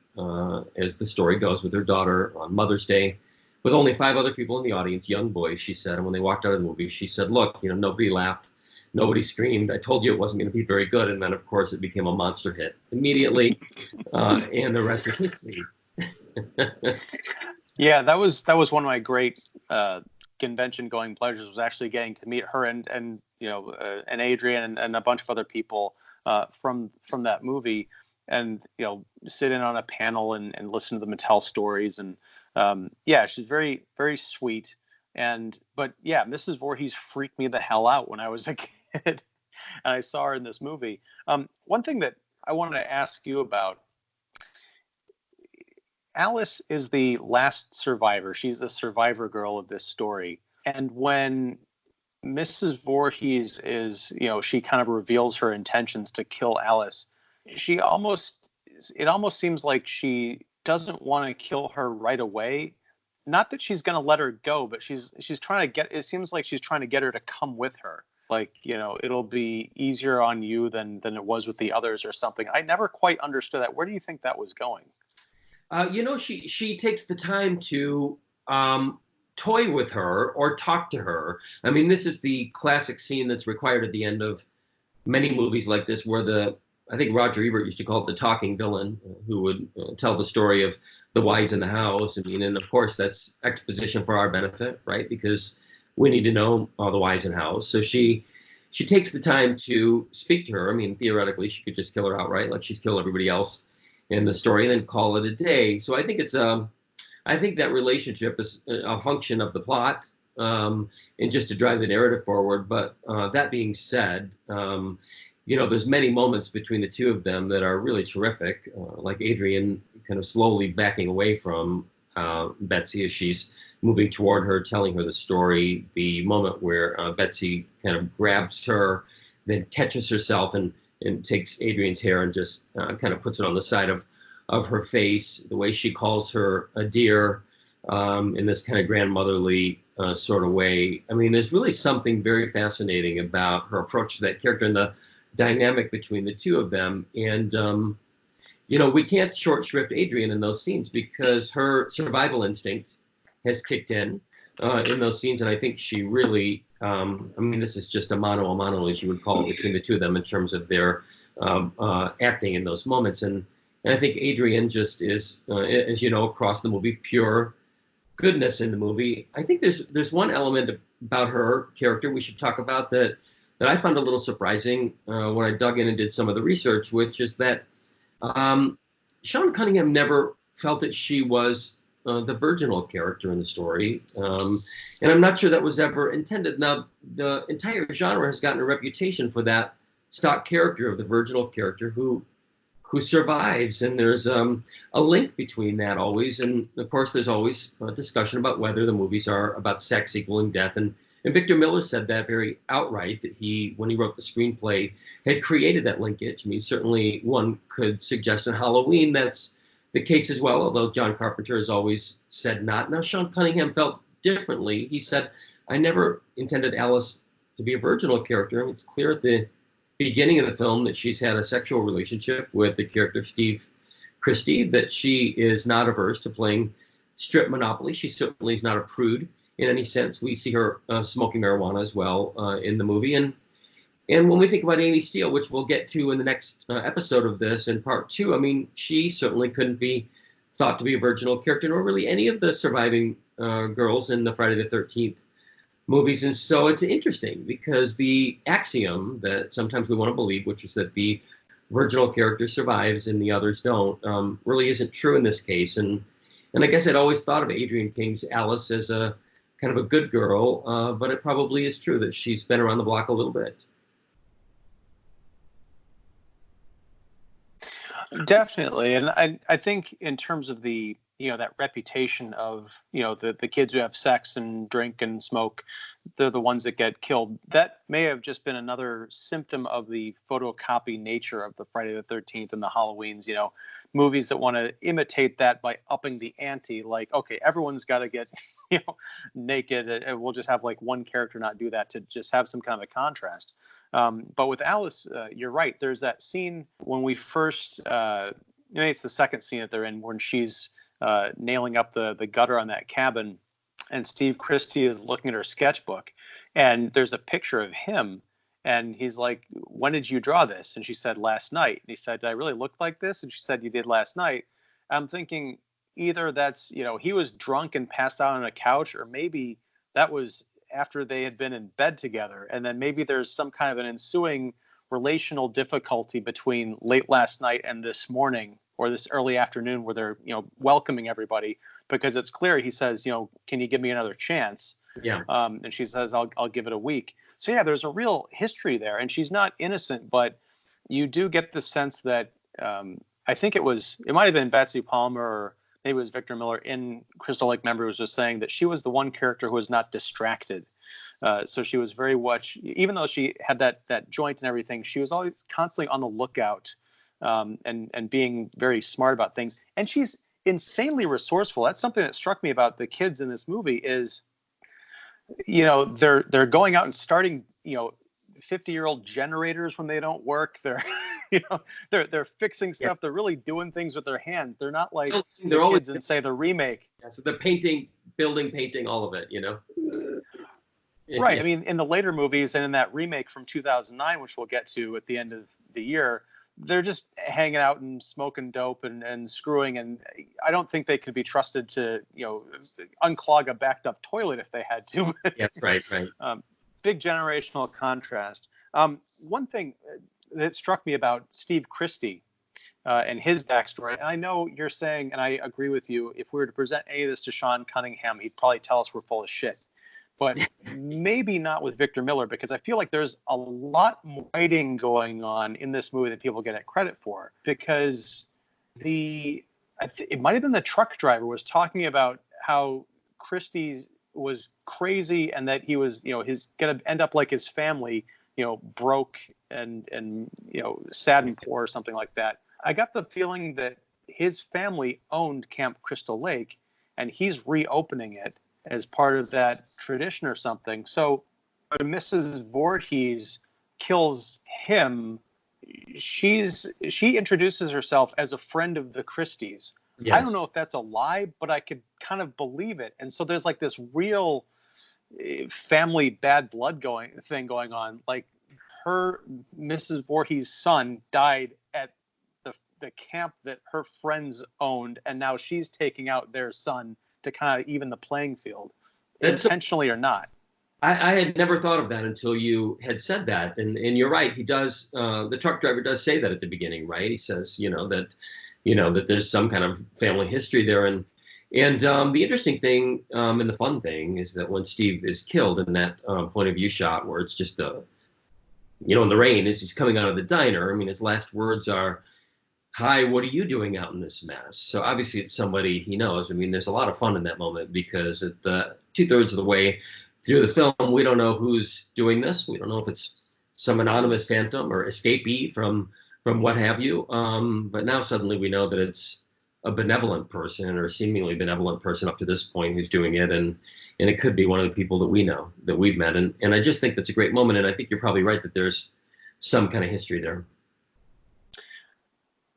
Speaker 2: as the story goes, with her daughter on Mother's Day, with only 5 other people in the audience, young boys, she said. And when they walked out of the movie, she said, look, nobody laughed. Nobody screamed. I told you it wasn't going to be very good. And then, of course, it became a monster hit immediately. And the rest is history.
Speaker 1: Yeah, that was one of my great convention going pleasures, was actually getting to meet her and Adrienne and a bunch of other people from that movie, and sit in on a panel and listen to them tell stories. And she's very, very sweet. But Mrs. Voorhees freaked me the hell out when I was a kid, and I saw her in this movie. One thing that I wanted to ask you about: Alice is the last survivor. She's the survivor girl of this story. And when Mrs. Voorhees is, she kind of reveals her intentions to kill Alice, it almost seems like she doesn't want to kill her right away. Not that she's going to let her go, but she's trying to it seems like she's trying to get her to come with her. Like, it'll be easier on you than it was with the others or something. I never quite understood that. Where do you think that was going?
Speaker 2: She takes the time to toy with her or talk to her. I mean, this is the classic scene that's required at the end of many movies like this, where I think Roger Ebert used to call it the talking villain, who would tell the story of the wise in the house. I mean, and of course that's exposition for our benefit, right? Because we need to know all the wise in the house. So she takes the time to speak to her. I mean, theoretically, she could just kill her outright, like she's killed everybody else in the story, and then call it a day. So I think I think that relationship is a function of the plot, and just to drive the narrative forward. But that being said, there's many moments between the two of them that are really terrific, like Adrienne kind of slowly backing away from Betsy as she's moving toward her, telling her the story. The moment where Betsy kind of grabs her, then catches herself and takes Adrienne's hair and just kind of puts it on the side of her face. The way she calls her a dear, in this kind of grandmotherly sort of way. I mean, there's really something very fascinating about her approach to that character and the dynamic between the two of them. And, we can't short shrift Adrienne in those scenes, because her survival instinct has kicked in those scenes. And I think she really, this is just a mano a mano, as you would call it, between the two of them in terms of their acting in those moments. And I think Adrienne just is, as you know, across the movie, pure goodness in the movie. I think there's one element about her character we should talk about that I found a little surprising when I dug in and did some of the research, which is that Sean Cunningham never felt that she was the virginal character in the story. And I'm not sure that was ever intended. Now, the entire genre has gotten a reputation for that stock character of the virginal character who survives. And there's a link between that always. And of course, there's always a discussion about whether the movies are about sex equaling death. And Victor Miller said that very outright, that he, when he wrote the screenplay, had created that linkage. I mean, certainly one could suggest in Halloween that's the case as well, although John Carpenter has always said not. Now, Sean Cunningham felt differently. He said, I never intended Alice to be a virginal character. I mean, it's clear at the beginning of the film that she's had a sexual relationship with the character of Steve Christie, that she is not averse to playing strip Monopoly. She certainly is not a prude in any sense. We see her smoking marijuana as well in the movie. And when we think about Amy Steele, which we'll get to in the next episode of this in part 2, I mean, she certainly couldn't be thought to be a virginal character, nor really any of the surviving girls in the Friday the 13th movies. And so it's interesting because the axiom that sometimes we want to believe, which is that the original character survives and the others don't, really isn't true in this case. And I guess I'd always thought of Adrienne King's Alice as a kind of a good girl, but it probably is true that she's been around the block a little bit.
Speaker 1: Definitely. And I think in terms of the, that reputation of, the kids who have sex and drink and smoke, they're the ones that get killed. That may have just been another symptom of the photocopy nature of the Friday the 13th and the Halloweens, movies that want to imitate that by upping the ante. Like, okay, everyone's got to get, naked, and we'll just have like one character not do that to just have some kind of a contrast. But with Alice, you're right. There's that scene when we first, it's the second scene that they're in when she's nailing up the gutter on that cabin, and Steve Christie is looking at her sketchbook, and there's a picture of him, and he's like, "When did you draw this?" And she said, "Last night." And he said, "Did I really look like this?" And she said, "You did last night." I'm thinking either that's, he was drunk and passed out on a couch, or maybe that was after they had been in bed together, and then maybe there's some kind of an ensuing relational difficulty between late last night and this morning or this early afternoon where they're welcoming everybody, because it's clear he says, "Can you give me another chance?"
Speaker 2: Yeah.
Speaker 1: And she says, I'll give it a week. So yeah, there's a real history there, and she's not innocent, but you do get the sense that I think it might have been Betsy Palmer, or maybe it was Victor Miller in Crystal Lake Memory, was just saying that she was the one character who was not distracted. So she was very much, even though she had that joint and everything, she was always constantly on the lookout, and being very smart about things. And she's insanely resourceful. That's something that struck me about the kids in this movie is, they're going out and starting, 50-year-old generators when they don't work. They're, they're fixing stuff. Yeah. They're really doing things with their hands. They're not like
Speaker 2: they're always
Speaker 1: kids in, say, the remake.
Speaker 2: Yeah, so they're painting, building, painting, all of it,
Speaker 1: Right. I mean, in the later movies and in that remake from 2009, which we'll get to at the end of the year, they're just hanging out and smoking dope and screwing. And I don't think they could be trusted to, unclog a backed up toilet if they had to.
Speaker 2: Yes, right.
Speaker 1: Big generational contrast. One thing that struck me about Steve Christie and his backstory, and I know you're saying, and I agree with you, if we were to present any of this to Sean Cunningham, he'd probably tell us we're full of shit. But maybe not with Victor Miller, because I feel like there's a lot more writing going on in this movie that people get credit for. Because it might have been the truck driver was talking about how Christie was crazy and that he was, he's going to end up like his family, broke and sad and poor or something like that. I got the feeling that his family owned Camp Crystal Lake, and he's reopening it as part of that tradition or something. So when Mrs. Voorhees kills him, she introduces herself as a friend of the Christies. Yes. I don't know if that's a lie, but I could kind of believe it. And so there's like this real family bad blood going on. Like her, Mrs. Voorhees' son died at the camp that her friends owned, and now she's taking out their son to kind of even the playing field, intentionally or not.
Speaker 2: I had never thought of that until you had said that, and you're right. He does. The truck driver does say that at the beginning, right? He says, that there's some kind of family history there, and the interesting thing and the fun thing is that when Steve is killed in that point of view shot where it's just in the rain as he's coming out of the diner, I mean, his last words are, "Hi, what are you doing out in this mess?" So obviously it's somebody he knows. I mean, there's a lot of fun in that moment because at the 2/3 of the way through the film, we don't know who's doing this. We don't know if it's some anonymous phantom or escapee from what have you. But now suddenly we know that it's a benevolent person or seemingly benevolent person up to this point who's doing it. And it could be one of the people that we know, that we've met. And I just think that's a great moment. And I think you're probably right that there's some kind of history there.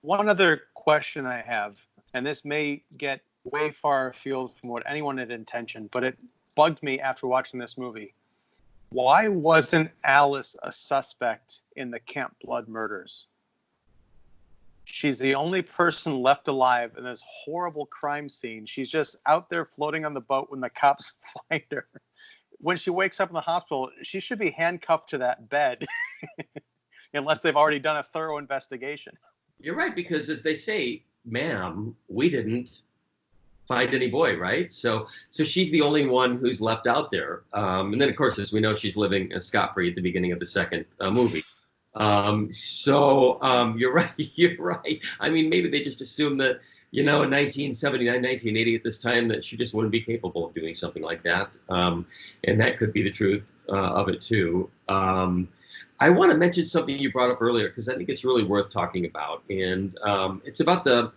Speaker 1: One other question I have, and this may get way far afield from what anyone had intentioned, but it bugged me after watching this movie. Why wasn't Alice a suspect in the Camp Blood murders? She's the only person left alive in this horrible crime scene. She's just out there floating on the boat when the cops find her. when she wakes up in the hospital, she should be handcuffed to that bed unless they've already done a thorough investigation.
Speaker 2: You're right, because as they say, ma'am, we didn't find any boy, right? So she's the only one who's left out there. And then, of course, as we know, she's living scot-free at the beginning of the second movie. You're right. You're right. I mean, maybe they just assumed that, in 1979, 1980 at this time, that she just wouldn't be capable of doing something like that. And that could be the truth of it, too. I want to mention something you brought up earlier, because I think it's really worth talking about. And it's about the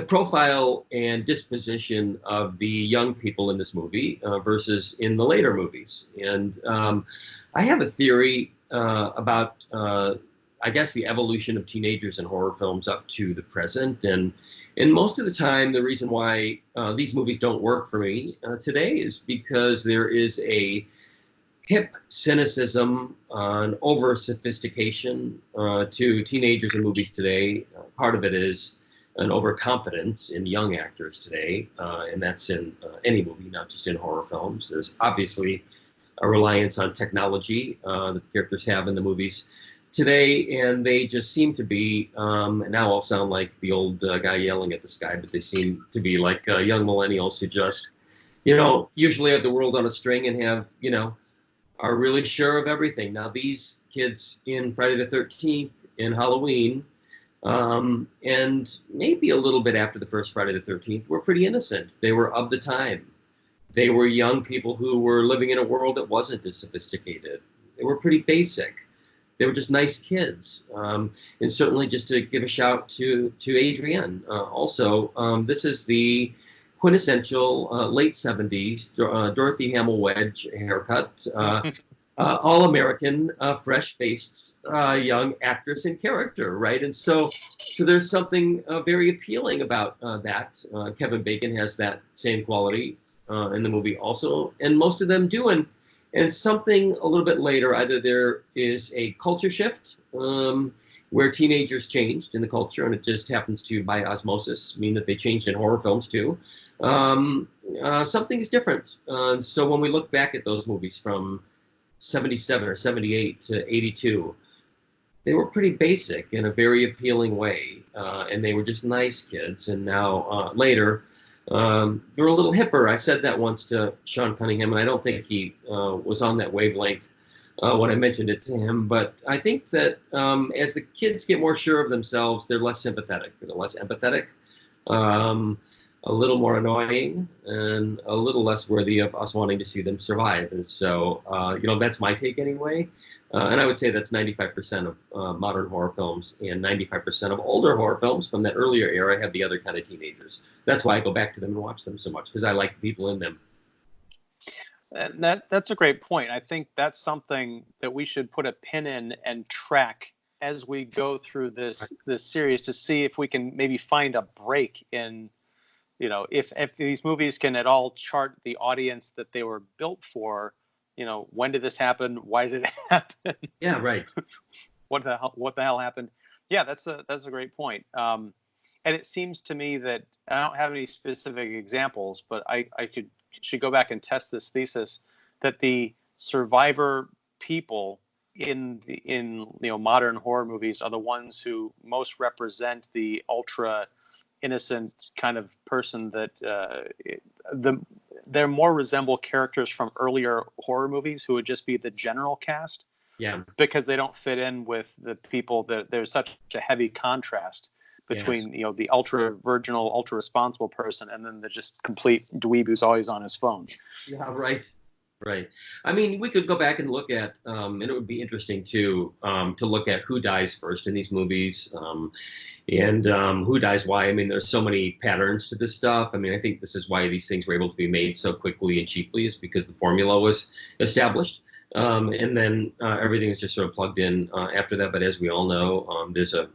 Speaker 2: profile and disposition of the young people in this movie versus in the later movies. And I have a theory about, I guess, the evolution of teenagers in horror films up to the present. And most of the time, the reason why these movies don't work for me today is because there is a hip cynicism, an over-sophistication to teenagers in movies today. Part of it is an overconfidence in young actors today, and that's in any movie, not just in horror films. There's obviously a reliance on technology that the characters have in the movies today, and they just seem to be, and now I'll sound like the old guy yelling at the sky, but they seem to be like young millennials who just, usually have the world on a string and have, are really sure of everything. Now, these kids in Friday the 13th, in Halloween, and maybe a little bit after the first Friday the 13th, were pretty innocent. They were of the time. They were young people who were living in a world that wasn't as sophisticated. They were pretty basic. They were just nice kids. And certainly, just to give a shout to Adrienne. This is the quintessential late 70s Dorothy Hamill Wedge haircut. All-American, fresh-faced young actress and character, right? And so there's something very appealing about that. Kevin Bacon has that same quality in the movie also, and most of them do. And something a little bit later, either there is a culture shift where teenagers changed in the culture, and it just happens to, by osmosis, mean that they changed in horror films too. Something is different. So when we look back at those movies from 77 or 78 to 82, they were pretty basic in a very appealing way, and they were just nice kids. And now later, they're a little hipper. I said that once to Sean Cunningham, and I don't think he was on that wavelength when I mentioned it to him. But I think that as the kids get more sure of themselves, they're less sympathetic. They're less empathetic, a little more annoying, and a little less worthy of us wanting to see them survive. And so, that's my take anyway. And I would say that's 95% of modern horror films, and 95% of older horror films from that earlier era have the other kind of teenagers. That's why I go back to them and watch them so much, because I like the people in them.
Speaker 1: And that's a great point. I think that's something that we should put a pin in and track as we go through this series, to see if we can maybe find a break in, if these movies can at all chart the audience that they were built for. When did this happen? Why did it happen?
Speaker 2: Yeah, right.
Speaker 1: What the hell happened? Yeah, that's a great point. And it seems to me that I don't have any specific examples, but I should go back and test this thesis that the survivor people in modern horror movies are the ones who most represent the ultra innocent kind of person that they more resemble characters from earlier horror movies who would just be the general cast.
Speaker 2: Yeah.
Speaker 1: Because they don't fit in with the people that there's such a heavy contrast between, the ultra virginal, ultra responsible person and then the just complete dweeb who's always on his phone.
Speaker 2: Yeah, right. Right. I mean, we could go back and look at, and it would be interesting to look at who dies first in these movies, and who dies why. I mean, there's so many patterns to this stuff. I mean, I think this is why these things were able to be made so quickly and cheaply, is because the formula was established. And then everything is just sort of plugged in after that. But as we all know, there's a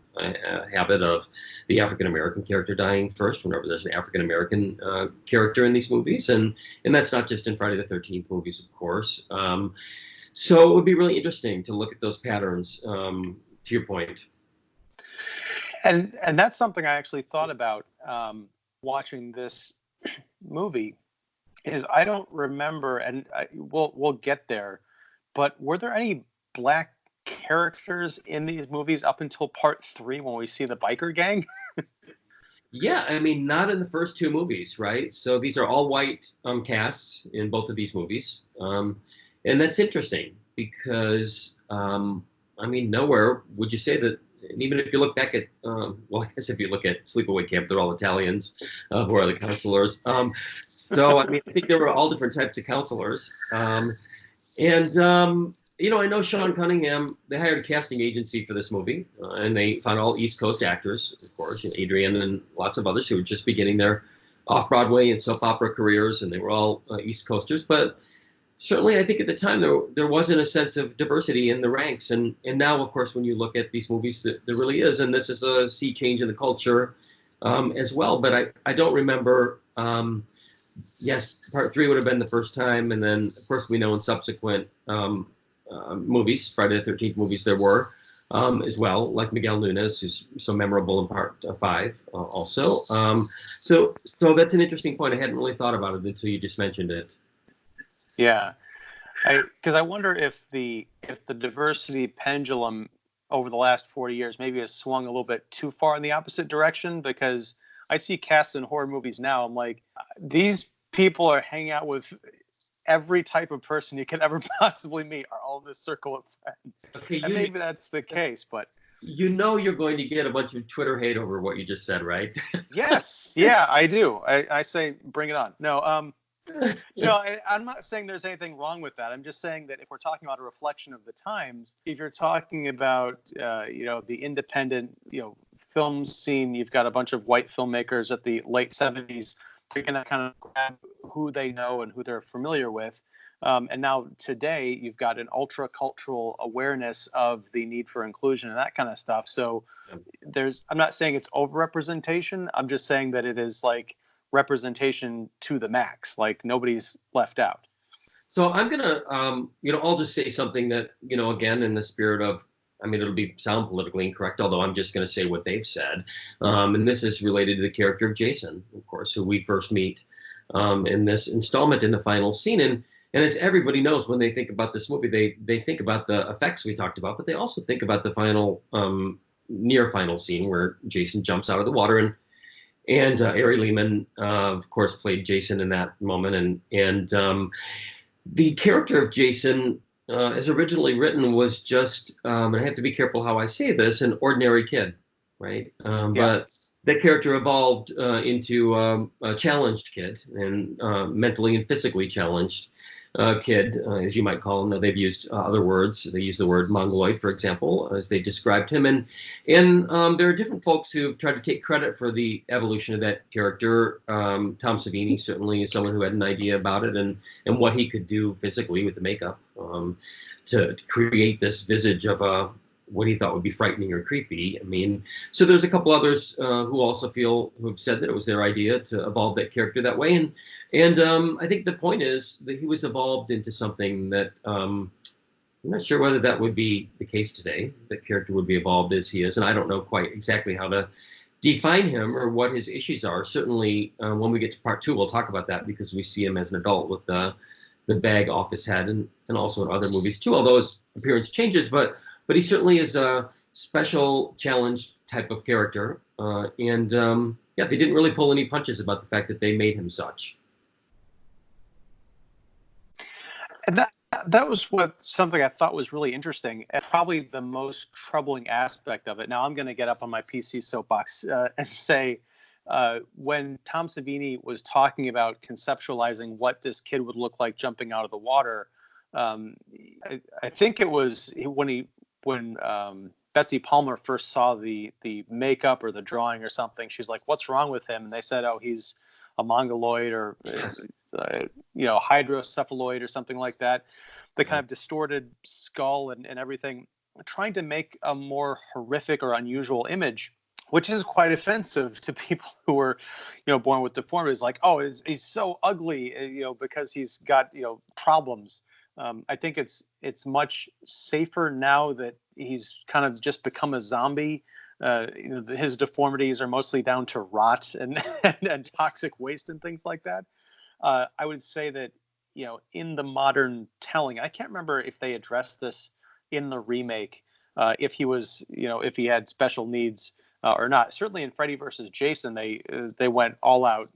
Speaker 2: habit of the African-American character dying first whenever there's an African-American character in these movies. And that's not just in Friday the 13th movies, of course. So it would be really interesting to look at those patterns, to your point.
Speaker 1: And that's something I actually thought about watching this movie. is I don't remember, and we'll get there, but were there any black characters in these movies up until part 3 when we see the biker gang?
Speaker 2: Yeah, I mean, not in the first two movies, right? So these are all white casts in both of these movies. And that's interesting because, I mean, nowhere would you say that, and even if you look back at, well, I guess if you look at Sleepaway Camp, they're all Italians who are the counselors. So, I mean, I think there were all different types of counselors. And I know Sean Cunningham, they hired a casting agency for this movie, and they found all East Coast actors, of course, Adrian and lots of others who were just beginning their off-Broadway and soap opera careers, and they were all East Coasters. But certainly, I think at the time, there wasn't a sense of diversity in the ranks. And now, of course, when you look at these movies, there really is, and this is a sea change in the culture as well. But I don't remember... yes, part 3 would have been the first time, and then, of course, we know in subsequent movies, Friday the 13th movies, there were as well, like Miguel Nunes, who's so memorable in part 5 also. So that's an interesting point. I hadn't really thought about it until you just mentioned it.
Speaker 1: Yeah, because I wonder if the diversity pendulum over the last 40 years maybe has swung a little bit too far in the opposite direction, because I see casts in horror movies now. I'm like, these people are hanging out with every type of person you could ever possibly meet, are all in this circle of friends.
Speaker 2: Okay,
Speaker 1: and maybe that's the case, but
Speaker 2: you know you're going to get a bunch of Twitter hate over what you just said, right?
Speaker 1: yes, yeah, I do. I say bring it on. No, I'm not saying there's anything wrong with that. I'm just saying that if we're talking about a reflection of the times, if you're talking about the independent film scene, you've got a bunch of white filmmakers at the late 70s. They're going to kind of grab who they know and who they're familiar with. And now today, you've got an ultra cultural awareness of the need for inclusion and that kind of stuff. So I'm not saying it's overrepresentation. I'm just saying that it is like representation to the max. Like nobody's left out.
Speaker 2: So I'm going to, I'll just say something that, again, in the spirit of, it'll sound politically incorrect, although I'm just going to say what they've said. And this is related to the character of Jason, of course, who we first meet in this installment in the final scene. And as everybody knows, when they think about this movie, they think about the effects we talked about, but they also think about the final, near final scene where Jason jumps out of the water. And Ari Lehman, of course, played Jason in that moment. And the character of Jason, as originally written, was just, and I have to be careful how I say this, an ordinary kid, right? But that character evolved into a challenged kid, and mentally and physically challenged kid, as you might call him. Now, they've used other words. They use the word mongoloid, for example, as they described him. And there are different folks who've tried to take credit for the evolution of that character. Tom Savini certainly is someone who had an idea about it and what he could do physically with the makeup to create this visage of what he thought would be frightening or creepy. So there's a couple others who also who've said that it was their idea to evolve that character that way. And I think the point is that he was evolved into something that I'm not sure whether that would be the case today. That character would be evolved as he is, and I don't know quite exactly how to define him or what his issues are. Certainly, when we get to part 2, we'll talk about that, because we see him as an adult with the bag off his head, and also in other movies too, although his appearance changes. But he certainly is a special, challenged type of character. They didn't really pull any punches about the fact that they made him such.
Speaker 1: And that was something I thought was really interesting, and probably the most troubling aspect of it. Now, I'm going to get up on my PC soapbox and say, when Tom Savini was talking about conceptualizing what this kid would look like jumping out of the water, I think it was when Betsy Palmer first saw the makeup or the drawing or something. She's like, "What's wrong with him?" And they said, "Oh, he's a mongoloid or hydrocephaloid or something like that." The kind of distorted skull and everything, trying to make a more horrific or unusual image, which is quite offensive to people who were, born with deformities. Like, oh, he's so ugly, because he's got, problems. I think it's much safer now that he's kind of just become a zombie. His deformities are mostly down to rot and toxic waste and things like that. I would say that, in the modern telling, I can't remember if they addressed this in the remake, if he was, if he had special needs or not. Certainly in Freddy versus Jason, they went all out,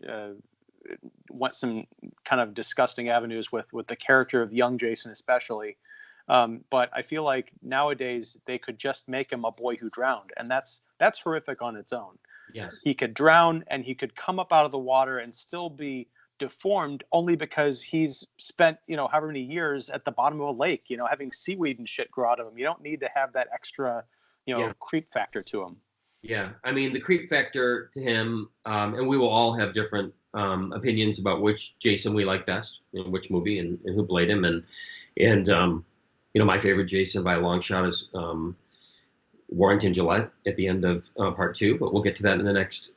Speaker 1: went some kind of disgusting avenues with the character of young Jason, especially. But I feel like nowadays they could just make him a boy who drowned, and that's horrific on its own.
Speaker 2: Yes.
Speaker 1: He could drown and he could come up out of the water and still be deformed only because he's spent, however many years at the bottom of a lake, having seaweed and shit grow out of him. You don't need to have that extra,
Speaker 2: Yeah.
Speaker 1: creep factor to him.
Speaker 2: Yeah. I mean, the creep factor to him, and we will all have different opinions about which Jason we like best, which movie and who played him. And my favorite Jason by a long shot is Warrington Gillette at the end of part 2, but we'll get to that in the next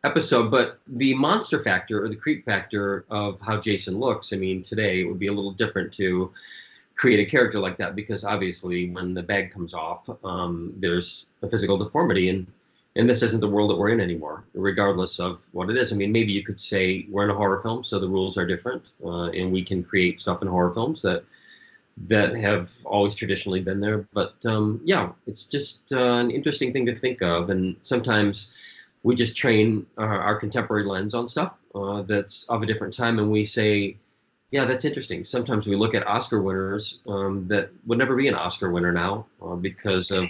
Speaker 2: episode. But the monster factor or the creep factor of how Jason looks, I mean, today it would be a little different to create a character like that, because obviously when the bag comes off, there's a physical deformity, and this isn't the world that we're in anymore, regardless of what it is. I mean, maybe you could say we're in a horror film, so the rules are different, and we can create stuff in horror films that have always traditionally been there. But yeah, it's just an interesting thing to think of. And sometimes we just train our contemporary lens on stuff that's of a different time, and we say, yeah, that's interesting. Sometimes we look at Oscar winners that would never be an Oscar winner now because of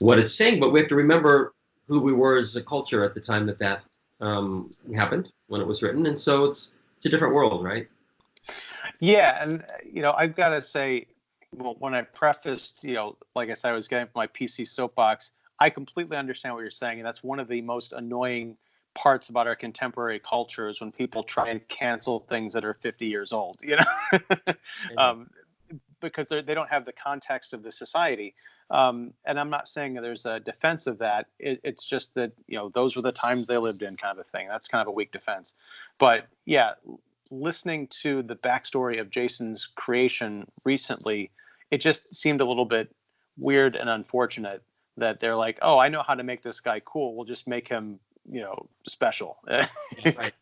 Speaker 2: what it's saying. But we have to remember who we were as a culture at the time that happened, when it was written. And so it's a different world, right?
Speaker 1: Yeah, and I've got to say, well, when I prefaced, like I said, I was getting my PC soapbox. I completely understand what you're saying, and that's one of the most annoying parts about our contemporary culture is when people try and cancel things that are 50 years old. Because they don't have the context of the society. And I'm not saying there's a defense of that. It's just that those were the times they lived in, kind of a thing. That's kind of a weak defense. But yeah. Listening to the backstory of Jason's creation recently, it just seemed a little bit weird and unfortunate that they're like, oh, I know how to make this guy cool. We'll just make him, special.
Speaker 2: Right.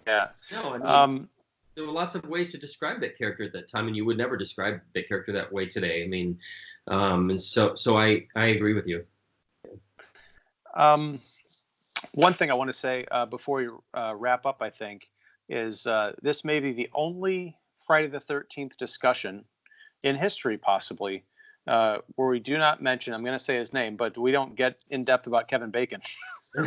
Speaker 1: Yeah.
Speaker 2: No, I mean, there were lots of ways to describe that character at that time, and you would never describe that character that way today. I mean, and so I agree with you.
Speaker 1: One thing I want to say before we wrap up, I think, is this may be the only Friday the 13th discussion in history, possibly, where we do not mention, I'm going to say his name, but we don't get in depth about Kevin Bacon.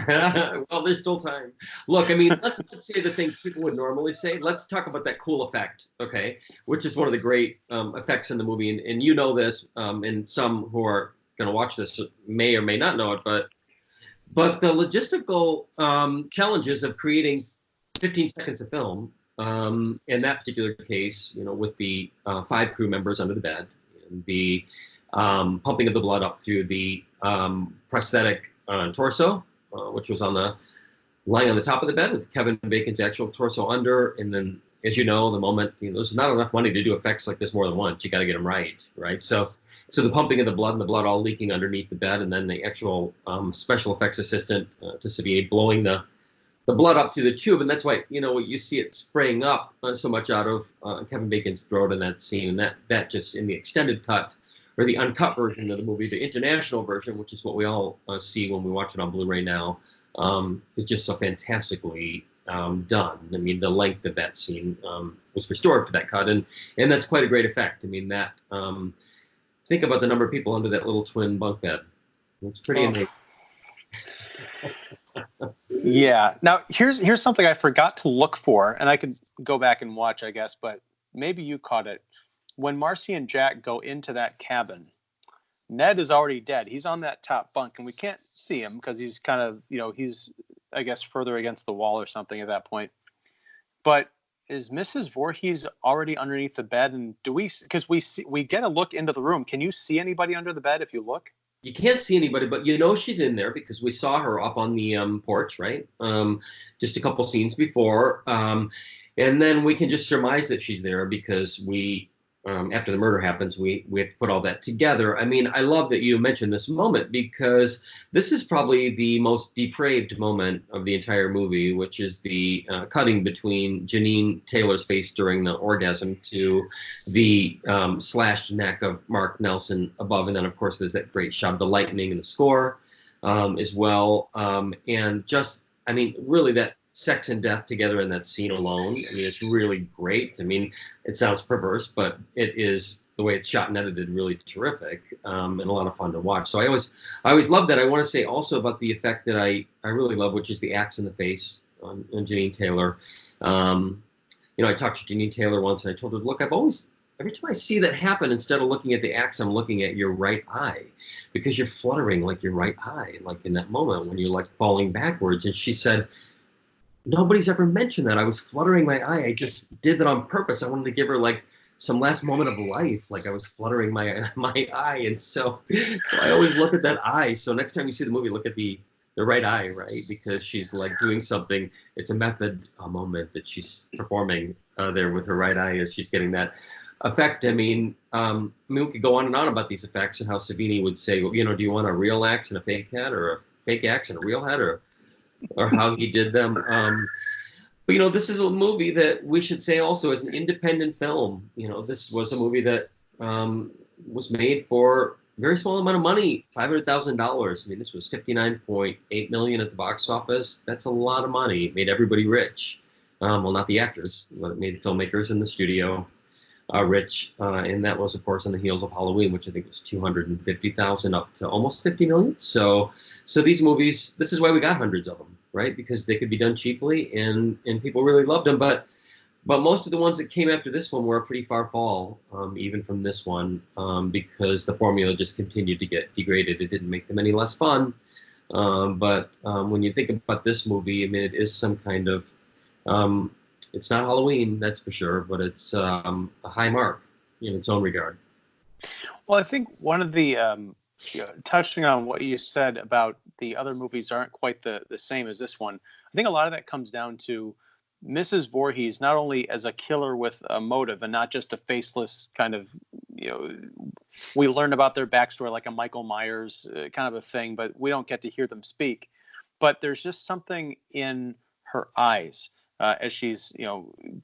Speaker 2: Well, there's still time. Look, I mean, let's say the things people would normally say. Let's talk about that cool effect, okay? Which is one of the great effects in the movie. And you know this, and some who are going to watch this may or may not know it, but the logistical challenges of creating 15 seconds of film, in that particular case, with the 5 crew members under the bed, and the pumping of the blood up through the prosthetic torso, which was lying on the top of the bed with Kevin Bacon's actual torso under. And then, as you know, the moment, there's not enough money to do effects like this more than once. You got to get them right? So the pumping of the blood and the blood all leaking underneath the bed, and then the actual special effects assistant to Sabier blowing the blood up to the tube, and that's why you see it spraying up so much out of Kevin Bacon's throat in that scene, and that just in the extended cut or the uncut version of the movie, the international version, which is what we all see when we watch it on Blu-ray now, is just so fantastically done. I mean, the length of that scene was restored for that cut, and that's quite a great effect. I mean, that think about the number of people under that little twin bunk bed. It's pretty amazing.
Speaker 1: Yeah. Now, here's something I forgot to look for, and I could go back and watch, I guess, but maybe you caught it. When Marcy and Jack go into that cabin, Ned is already dead. He's on that top bunk, and we can't see him because he's kind of, he's, I guess, further against the wall or something at that point. But is Mrs. Voorhees already underneath the bed? And because we get a look into the room. Can you see anybody under the bed if you look?
Speaker 2: You can't see anybody, but she's in there because we saw her up on the porch, right? Just a couple scenes before. And then we can just surmise that she's there because we after the murder happens, we have to put all that together. I mean, I love that you mentioned this moment because this is probably the most depraved moment of the entire movie, which is the cutting between Janine Taylor's face during the orgasm to the slashed neck of Mark Nelson above. And then, of course, there's that great shot of the lightning and the score as well. And just, I mean, really that sex and death together in that scene alone. I mean, it's really great. I mean, it sounds perverse, but it is, the way it's shot and edited, really terrific, and a lot of fun to watch. So I always love that. I want to say also about the effect that I really love, which is the axe in the face on Janine Taylor. You know, I talked to Janine Taylor once and I told her, look, every time I see that happen, instead of looking at the axe, I'm looking at your right eye, because you're fluttering like your right eye, like in that moment when you're like falling backwards. And she said, nobody's ever mentioned that. I was fluttering my eye. I just did that on purpose. I wanted to give her like some last moment of life, like I was fluttering my eye. And so I always look at that eye. So next time you see the movie, look at the right eye, right? Because she's like doing something. It's a method, a moment that she's performing there with her right eye as she's getting that effect. I mean, we could go on and on about these effects and how Savini would say, well, you know, do you want a real axe and a fake head, or a fake axe and a real head, or how he did them. But, you know, this is a movie that we should say also is an independent film. You know, this was a movie that was made for a very small amount of money, $500,000. I mean, this was $59.8 million at the box office. That's a lot of money. It made everybody rich. Well, not the actors, but it made the filmmakers in the studio rich. And that was, of course, on the heels of Halloween, which I think was $250,000 up to almost $50 million. So these movies, this is why we got hundreds of them, right? Because they could be done cheaply, and people really loved them. But most of the ones that came after this one were a pretty far fall, even from this one, because the formula just continued to get degraded. It didn't make them any less fun. But when you think about this movie, I mean, it is some kind of, it's not Halloween, that's for sure, but it's a high mark in its own regard.
Speaker 1: Well, I think one of the, touching on what you said about the other movies aren't quite the same as this one, I think a lot of that comes down to Mrs. Voorhees, not only as a killer with a motive and not just a faceless kind of, we learn about their backstory like a Michael Myers kind of a thing, but we don't get to hear them speak. But there's just something in her eyes as she's,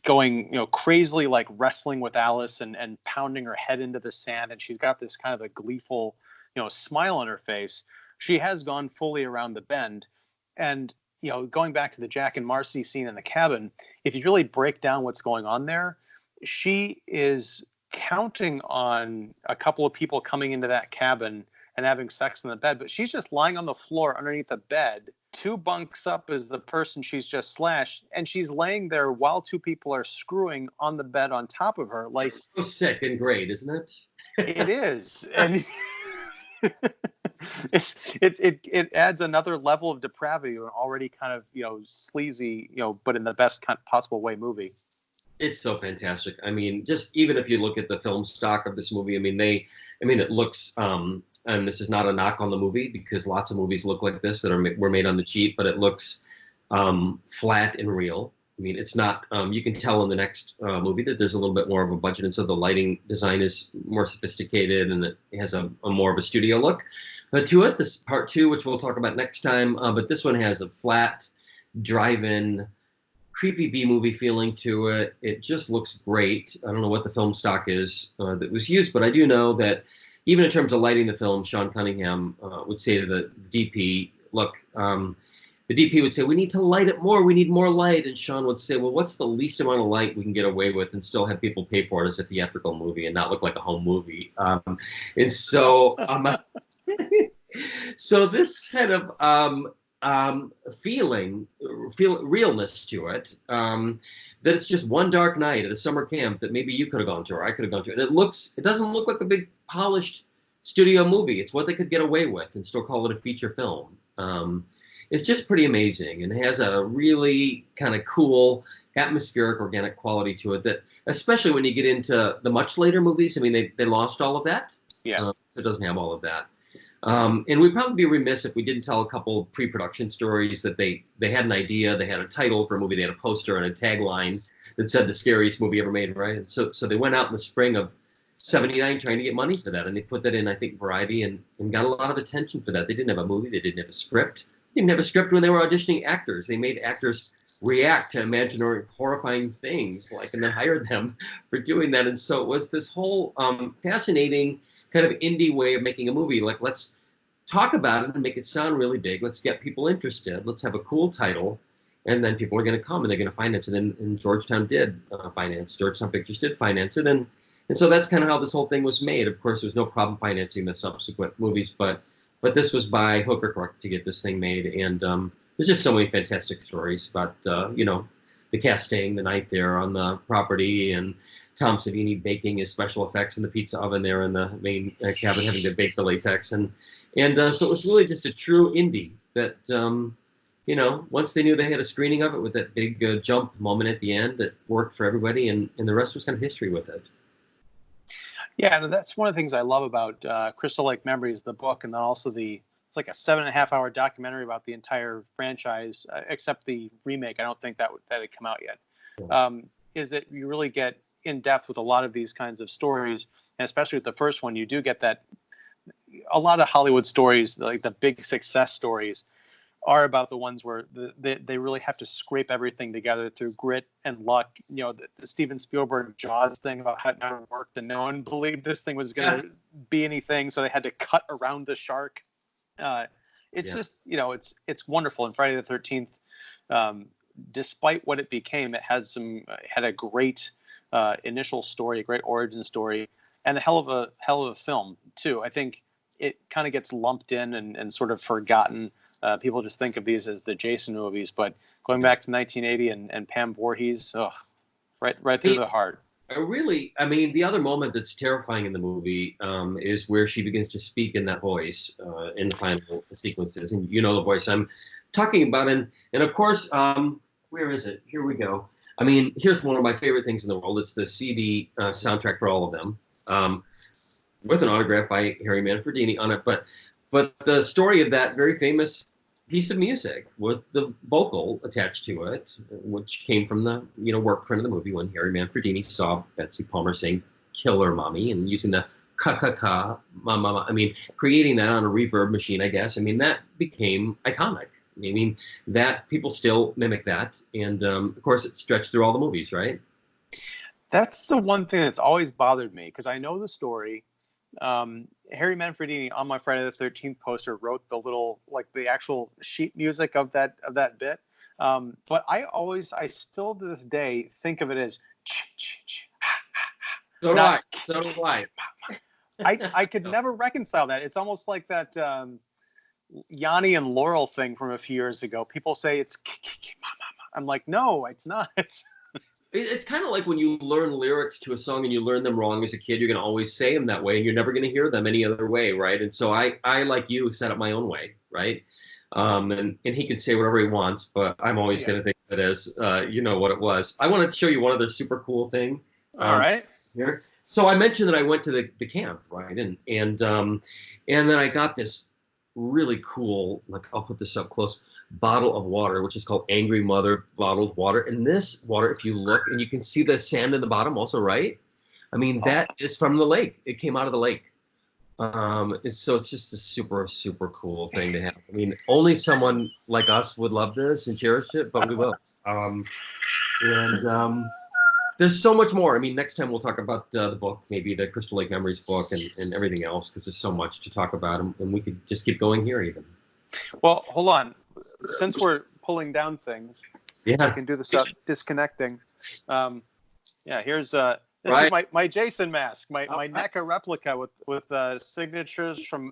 Speaker 1: going, crazily, like wrestling with Alice and pounding her head into the sand. And she's got this kind of a gleeful, smile on her face. She has gone fully around the bend. And, going back to the Jack and Marcy scene in the cabin, if you really break down what's going on there, she is counting on a couple of people coming into that cabin and having sex in the bed, but she's just lying on the floor underneath the bed. 2 bunks up is the person she's just slashed, and she's laying there while 2 people are screwing on the bed on top of her. Like,
Speaker 2: it's so sick and great, isn't it?
Speaker 1: It is, and it adds another level of depravity to an already kind of sleazy but in the best possible way movie.
Speaker 2: It's so fantastic. I mean, just even if you look at the film stock of this movie, I mean, it looks. And this is not a knock on the movie, because lots of movies look like this that were made on the cheap, but it looks flat and real. I mean, it's not, you can tell in the next movie that there's a little bit more of a budget, and so the lighting design is more sophisticated, and it has a more of a studio look to it. This part 2, which we'll talk about next time, but this one has a flat, drive-in, creepy B-movie feeling to it. It just looks great. I don't know what the film stock is that was used, but I do know that even in terms of lighting the film, Sean Cunningham would say to the DP, look, the DP would say, we need to light it more. We need more light. And Sean would say, well, what's the least amount of light we can get away with and still have people pay for it as a theatrical movie and not look like a home movie? And so, so this kind of feel realness to it, that it's just one dark night at a summer camp that maybe you could have gone to, or I could have gone to. And it doesn't look like a big polished studio movie. It's what they could get away with and still call it a feature film. It's just pretty amazing, and it has a really kind of cool atmospheric, organic quality to it that, especially when you get into the much later movies, I mean, they lost all of that.
Speaker 1: Yeah.
Speaker 2: It doesn't have all of that. And we'd probably be remiss if we didn't tell a couple pre-production stories that they had an idea, they had a title for a movie, they had a poster and a tagline that said the scariest movie ever made, right? And so they went out in the spring of '79 trying to get money for that, and they put that in, I think, Variety, and got a lot of attention for that. They didn't have a movie, they didn't have a script. They didn't have a script when they were auditioning actors. They made actors react to imaginary horrifying things, like, and then hired them for doing that. And so it was this whole fascinating kind of indie way of making a movie. Like, let's talk about it and make it sound really big. Let's get people interested. Let's have a cool title. And then people are going to come and they're going to finance it. And Georgetown did finance. Georgetown Pictures did finance it. And so that's kind of how this whole thing was made. Of course, there was no problem financing the subsequent movies, but this was by hook or crook to get this thing made. And there's just so many fantastic stories about, the cast staying the night there on the property, and Tom Savini baking his special effects in the pizza oven there in the main cabin, having to bake the latex. And so it was really just a true indie that, once they knew they had a screening of it with that big jump moment at the end, it worked for everybody, and the rest was kind of history with it.
Speaker 1: Yeah, and that's one of the things I love about Crystal Lake Memories, the book, and then also it's like a 7.5-hour documentary about the entire franchise, except the remake. I don't think that had come out yet.
Speaker 2: Yeah.
Speaker 1: Is that you really get in depth with a lot of these kinds of stories, and especially with the first one, you do get that. A lot of Hollywood stories, like the big success stories, are about the ones where they really have to scrape everything together through grit and luck. The Steven Spielberg Jaws thing about how it never worked, and no one believed this thing was going to be anything, so they had to cut around the shark. Just, it's wonderful. And Friday the 13th, despite what it became, it had a great initial story, a great origin story, and a hell of a film too. I think it kind of gets lumped in and sort of forgotten. People just think of these as the Jason movies, but going back to 1980 and Pam Voorhees, right through the heart.
Speaker 2: The other moment that's terrifying in the movie is where she begins to speak in that voice in the final sequences. And you know the voice I'm talking about. And of course, where is it? Here we go. Here's one of my favorite things in the world. It's the CD soundtrack for all of them, with an autograph by Harry Manfredini on it. But the story of that very famous piece of music with the vocal attached to it, which came from the work print of the movie when Harry Manfredini saw Betsy Palmer saying "Killer Mommy" and using the "ka ka ka mama." Creating that on a reverb machine, I guess. That became iconic. That people still mimic that, and of course, it stretched through all the movies, right?
Speaker 1: That's the one thing that's always bothered me, because I know the story. Harry Manfredini on my Friday the 13th poster wrote the actual sheet music of that bit. But I still to this day think of it as
Speaker 2: so do I.
Speaker 1: I could never reconcile that. It's almost like that Yanni and Laurel thing from a few years ago. People say it's I'm like, no, it's not.
Speaker 2: It's kind of like when you learn lyrics to a song and you learn them wrong as a kid, you're going to always say them that way, and you're never going to hear them any other way, right? And so I like you, set up my own way, right? And he can say whatever he wants, but I'm always going to think of it as, what it was. I wanted to show you one other super cool thing.
Speaker 1: All right.
Speaker 2: Here. So I mentioned that I went to the camp, right? And then I got this really cool, like, I'll put this up close, bottle of water, which is called Angry Mother bottled water. And this water, if you look, and you can see the sand in the bottom also, right? That is from the lake. It came out of the lake. So it's just a super, super cool thing to have. Only someone like us would love this and cherish it, but we will. There's so much more. Next time we'll talk about the book, maybe the Crystal Lake Memories book and everything else, because there's so much to talk about, and we could just keep going here even.
Speaker 1: Well, hold on. Since we're pulling down things, I can do the stuff disconnecting. Here's this is my Jason mask, my NECA replica with signatures from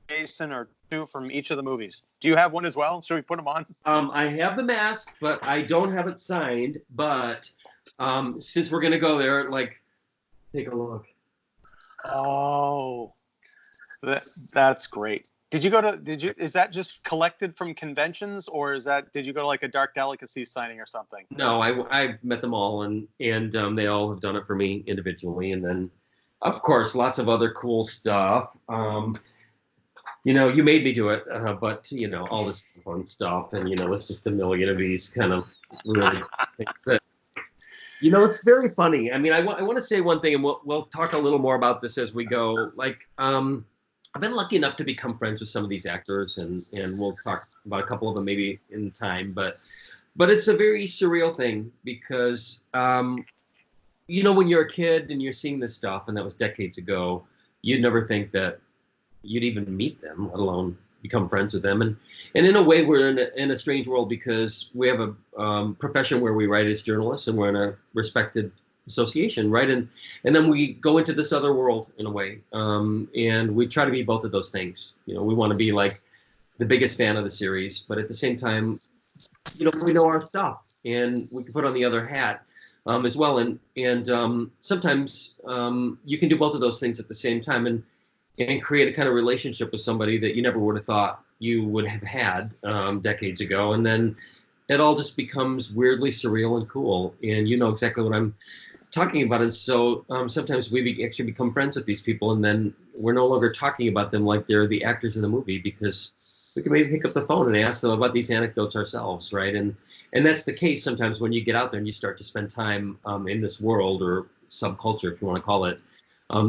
Speaker 1: Jason or two from each of the movies. Do you have one as well? Should we put them on?
Speaker 2: I have the mask, but I don't have it signed. But since we're gonna go there, take a look.
Speaker 1: Oh, that's great. Is that just collected from conventions, or did you go to a Dark Delicacy signing or something?
Speaker 2: No, I met them all, and they all have done it for me individually, and then of course lots of other cool stuff. You made me do it, but all this fun stuff, and it's just a million of these kind of really cool things It's very funny. I mean, I want to say one thing, and we'll talk a little more about this as we go. Like, I've been lucky enough to become friends with some of these actors, and we'll talk about a couple of them maybe in time. But it's a very surreal thing because, when you're a kid and you're seeing this stuff, and that was decades ago, you'd never think that you'd even meet them, let alone become friends with them. And in a way, we're in a strange world because we have a profession where we write as journalists, and we're in a respected association, right? And then we go into this other world in a way, and we try to be both of those things. We want to be like the biggest fan of the series, but at the same time, we know our stuff, and we can put on the other hat as well. And sometimes you can do both of those things at the same time, and create a kind of relationship with somebody that you never would have thought you would have had decades ago. And then it all just becomes weirdly surreal and cool. And you know exactly what I'm talking about. And so sometimes we actually become friends with these people, and then we're no longer talking about them like they're the actors in the movie, because we can maybe pick up the phone and ask them about these anecdotes ourselves, right? And that's the case sometimes when you get out there and you start to spend time in this world, or subculture, if you want to call it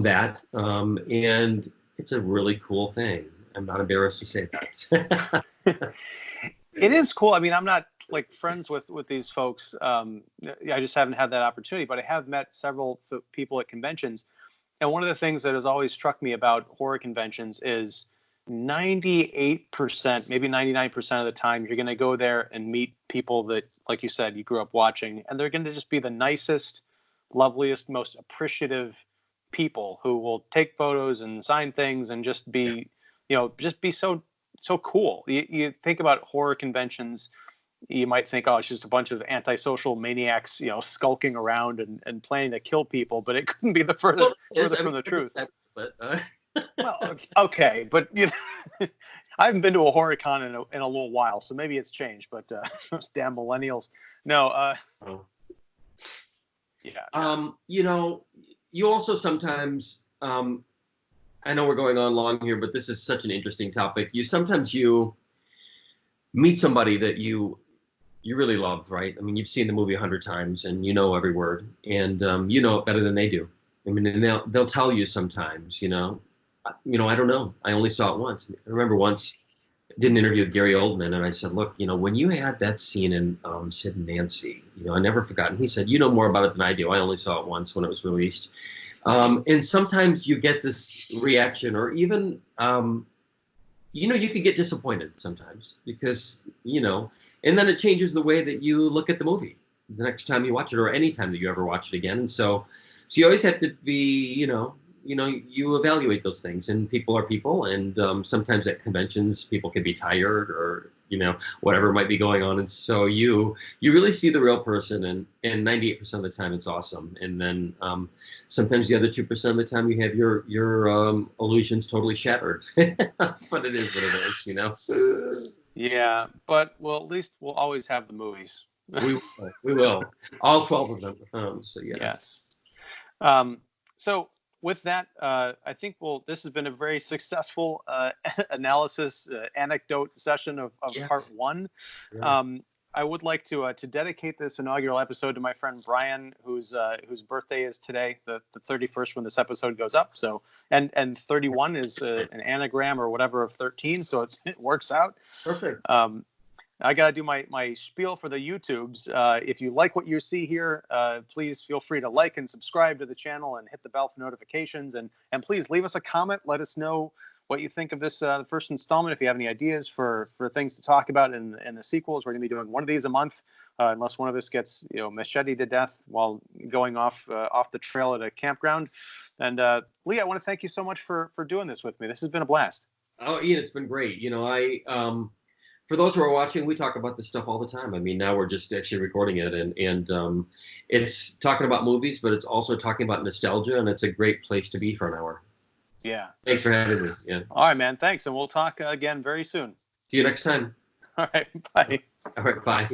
Speaker 2: that. And it's a really cool thing. I'm not embarrassed to say that.
Speaker 1: It is cool. I mean, I'm not like friends with these folks. I just haven't had that opportunity, but I have met several people at conventions. And one of the things that has always struck me about horror conventions is 98%, maybe 99% of the time, you're going to go there and meet people that, like you said, you grew up watching, and they're going to just be the nicest, loveliest, most appreciative people who will take photos and sign things and just be, just be so cool. You think about horror conventions, you might think, oh, it's just a bunch of antisocial maniacs, skulking around and planning to kill people, but it couldn't be the further from the truth. Well, okay, but I haven't been to a horror con in a little while, so maybe it's changed. But damn millennials, no. Yeah.
Speaker 2: You also sometimes, I know we're going on long here, but this is such an interesting topic. Sometimes you meet somebody that you really love, right? I mean, you've seen the movie 100 times and you know every word, and you know it better than they do. I mean, and they'll tell you sometimes, I don't know. I only saw it once. I remember once I did an interview with Gary Oldman, and I said, look, when you had that scene in Sid and Nancy, I never forgotten. He said, you know more about it than I do. I only saw it once when it was released. And sometimes you get this reaction, or even, you could get disappointed sometimes because, and then it changes the way that you look at the movie the next time you watch it, or any time that you ever watch it again. And so you always have to be, you evaluate those things, and people are people. And sometimes at conventions, people can be tired, or, whatever might be going on. And so you really see the real person, and 98% of the time it's awesome. And then sometimes the other 2% of the time you have your illusions totally shattered. But it is what it is,
Speaker 1: Yeah, but at least we'll always have the movies.
Speaker 2: We will. All 12 of them. So yeah.
Speaker 1: Yes. So with that, I think this has been a very successful analysis, anecdote session of
Speaker 2: Yes.
Speaker 1: part one.
Speaker 2: Yeah.
Speaker 1: I would like to dedicate this inaugural episode to my friend Brian, whose birthday is today, the 31st when this episode goes up. So and 31 is an anagram or whatever of 13, so it works out.
Speaker 2: Perfect.
Speaker 1: I got to do my spiel for the YouTubes. If you like what you see here, please feel free to like and subscribe to the channel and hit the bell for notifications. And please leave us a comment. Let us know what you think of this the first installment. If you have any ideas for things to talk about in the sequels, we're going to be doing one of these a month, unless one of us gets macheted to death while going off the trail at a campground. And Lee, I want to thank you so much for doing this with me. This has been a blast.
Speaker 2: Oh, Ian, it's been great. For those who are watching, we talk about this stuff all the time. I mean, now we're just actually recording it, and it's talking about movies, but it's also talking about nostalgia, and it's a great place to be for an hour.
Speaker 1: Yeah.
Speaker 2: Thanks for having me. Yeah.
Speaker 1: All right, man. Thanks, and we'll talk again very soon.
Speaker 2: See you next time.
Speaker 1: All right. Bye.
Speaker 2: All right. Bye.